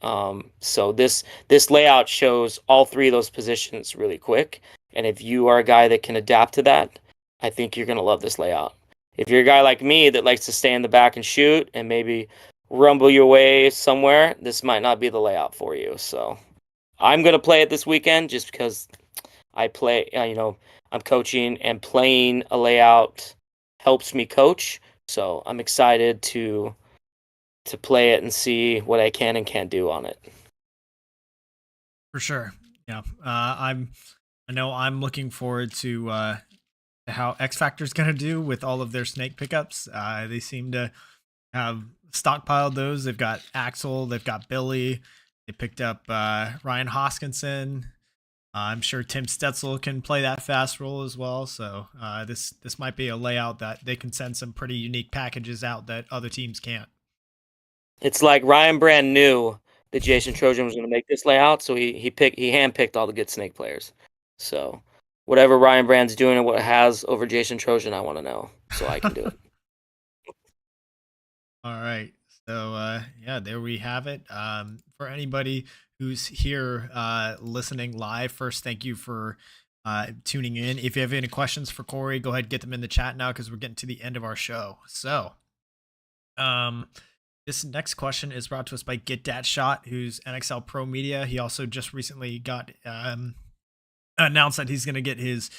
So this layout shows all three of those positions really quick. And if you are a guy that can adapt to that, I think you're gonna love this layout. If you're a guy like me that likes to stay in the back and shoot and maybe rumble your way somewhere, this might not be the layout for you. So I'm gonna play it this weekend just because I play, you know, I'm coaching, and playing a layout helps me coach. So I'm excited to play it and see what I can and can't do on it. For sure. Yeah. I know I'm looking forward to how X Factor's gonna do with all of their snake pickups. They seem to have stockpiled those. They've got Axel, they've got Billy, they picked up Ryan Hoskinson. I'm sure Tim Stetzel can play that fast roll as well. So this might be a layout that they can send some pretty unique packages out that other teams can't. It's like Ryan Brand knew that Jason Trojan was going to make this layout, so he handpicked all the good snake players. So whatever Ryan Brand's doing and what it has over Jason Trojan, I want to know so I can do it. All right. So yeah, there we have it. For anybody who's here listening live, first, thank you for tuning in. If you have any questions for Corey, go ahead, get them in the chat now, because we're getting to the end of our show. So this next question is brought to us by Get Dat Shot, who's NXL Pro Media. He also just recently got announced that he's going to get his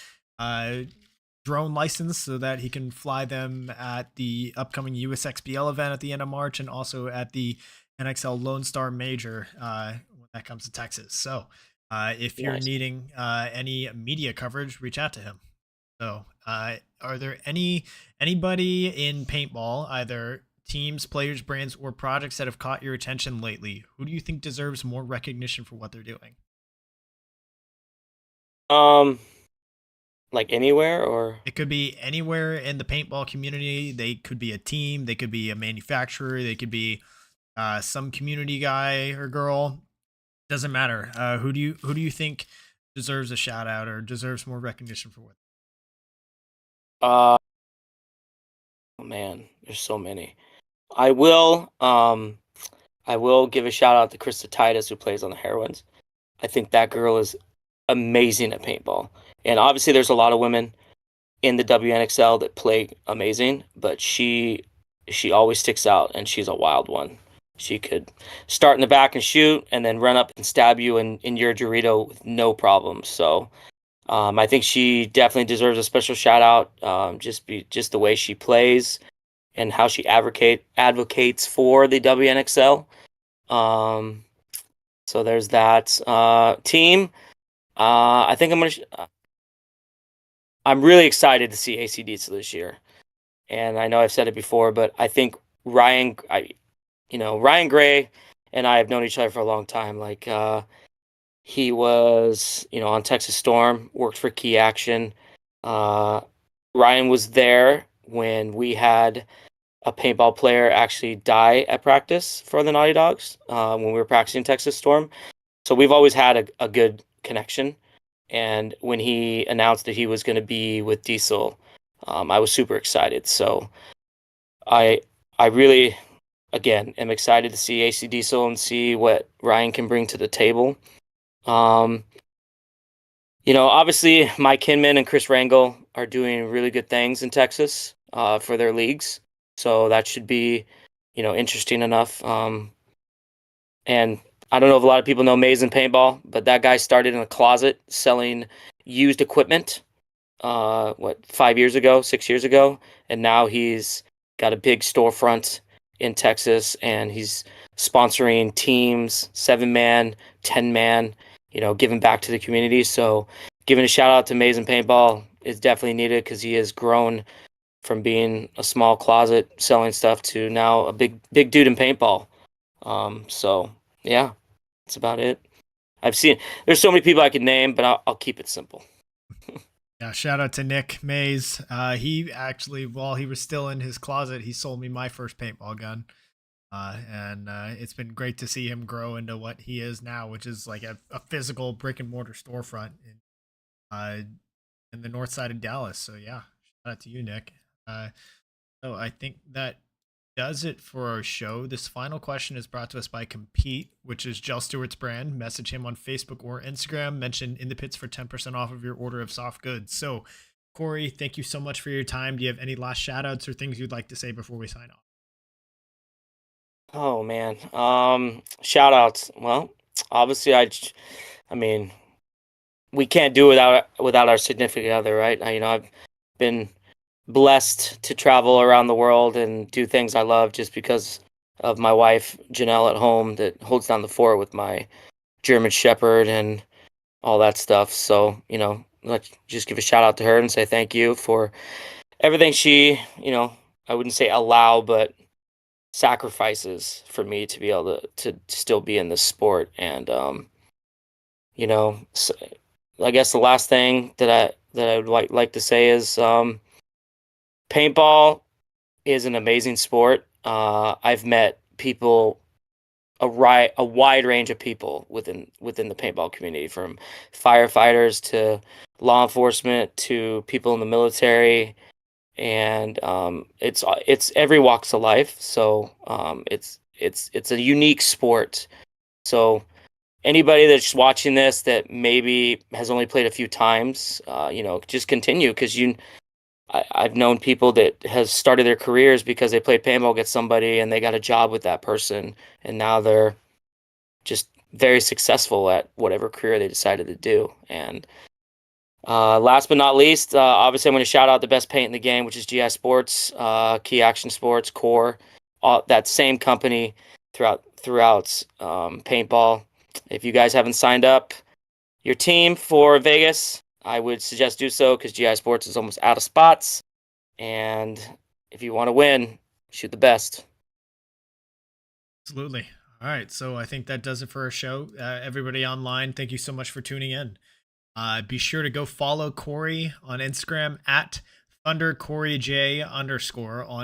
drone license so that he can fly them at the upcoming USXBL event at the end of March, and also at the NXL Lone Star Major when that comes to Texas. So if you're needing any media coverage, reach out to him. So are there anybody in paintball, either teams, players, brands, or projects that have caught your attention lately? Who do you think deserves more recognition for what they're doing? Like anywhere, or It could be anywhere in the paintball community. They could be a team. They could be a manufacturer. They could be some community guy or girl. Doesn't matter. Who do you think deserves a shout out or deserves more recognition for what? uh oh man, there's so many. I will give a shout out to Krista Titus, who plays on the Heroines. I think that girl is amazing at paintball. And obviously there's a lot of women in the WNXL that play amazing, but she always sticks out, and she's a wild one. She could start in the back and shoot, and then run up and stab you in your Dorito with no problem. So I think she definitely deserves a special shout out. Just the way she plays and how she advocates for the WNXL. Um, so there's that team. I think I'm really excited to see AC/DC this year. And I know I've said it before, but I think Ryan Gray and I have known each other for a long time. Like he was, on Texas Storm, worked for Key Action. Uh, Ryan was there when we had a paintball player actually die at practice for the Naughty Dogs when we were practicing Texas Storm. So we've always had a good connection. And when he announced that he was going to be with Diesel, I was super excited. So I I really, again, am excited to see AC Diesel and see what Ryan can bring to the table. Um, obviously, Mike Kinman and Chris Rangel are doing really good things in Texas for their leagues. So that should be, interesting enough. And I don't know if a lot of people know Maze and Paintball, but that guy started in a closet selling used equipment, 5 years ago, 6 years ago. And now he's got a big storefront in Texas, and he's sponsoring teams, 7-man, 10-man, giving back to the community. So giving a shout out to Maze and Paintball is definitely needed, because he has grown from being a small closet selling stuff to now a big dude in paintball. So yeah, that's about it. There's so many people I could name, but I'll keep it simple. Yeah, shout out to Nick Mays. He actually, while he was still in his closet, he sold me my first paintball gun. And it's been great to see him grow into what he is now, which is like a physical brick and mortar storefront in the north side of Dallas. So yeah, shout out to you, Nick. So I think that does it for our show. This final question is brought to us by Compete, which is Jell Stewart's brand. Message him on Facebook or Instagram. Mention In the Pits for 10% off of your order of soft goods. So, Corey, thank you so much for your time. Do you have any last shout outs or things you'd like to say before we sign off? Oh man, shout outs. Well, obviously, I mean, we can't do without our significant other, right? I've been blessed to travel around the world and do things I love just because of my wife Janelle at home, that holds down the fort with my German Shepherd and all that stuff. So let's just give a shout out to her and say thank you for everything she, I wouldn't say allow, but sacrifices for me to be able to still be in this sport. And so I guess the last thing that I would like to say is paintball is an amazing sport. I've met people, a wide range of people within the paintball community, from firefighters to law enforcement to people in the military, and it's every walks of life. So it's a unique sport. So anybody that's watching this that maybe has only played a few times, just continue, because I've known people that has started their careers because they played paintball against somebody and they got a job with that person, and now they're just very successful at whatever career they decided to do. And last but not least, obviously I'm going to shout out the best paint in the game, which is GI Sports, Key Action Sports, Core, that same company throughout paintball. If you guys haven't signed up your team for Vegas, I would suggest do so, because GI Sports is almost out of spots. And if you want to win, shoot the best. Absolutely. All right. So I think that does it for our show. Everybody online, thank you so much for tuning in. Be sure to go follow Corey on Instagram at ThunderCoreyJ_ on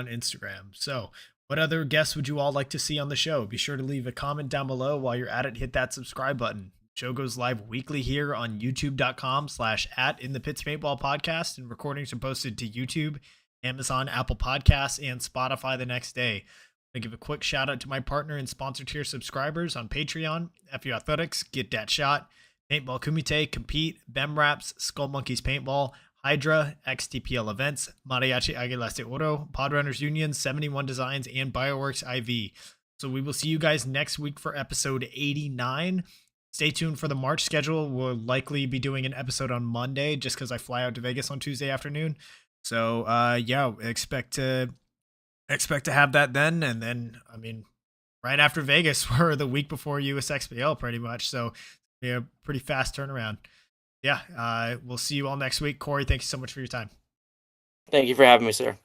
Instagram. So, what other guests would you all like to see on the show? Be sure to leave a comment down below. While you're at it, hit that subscribe button. Show goes live weekly here on youtube.com/at inthepitspaintballpodcast, and recordings are posted to YouTube, Amazon, Apple Podcasts, and Spotify the next day. I give a quick shout out to my partner and sponsor tier subscribers on Patreon: FU Athletics, Get That Shot, Paintball Kumite, Compete, Bem Raps, Skull Monkeys Paintball, Hydra, XTPL Events, Mariachi Aguilas de Oro, Podrunners Union, 71 Designs, and Bioworks IV. So we will see you guys next week for episode 89. Stay tuned for the March schedule. We'll likely be doing an episode on Monday just because I fly out to Vegas on Tuesday afternoon. So yeah, expect to have that then. And then, I mean, right after Vegas, we're the week before USXPL pretty much. So yeah, pretty fast turnaround. Yeah, we'll see you all next week. Corey, thank you so much for your time. Thank you for having me, sir.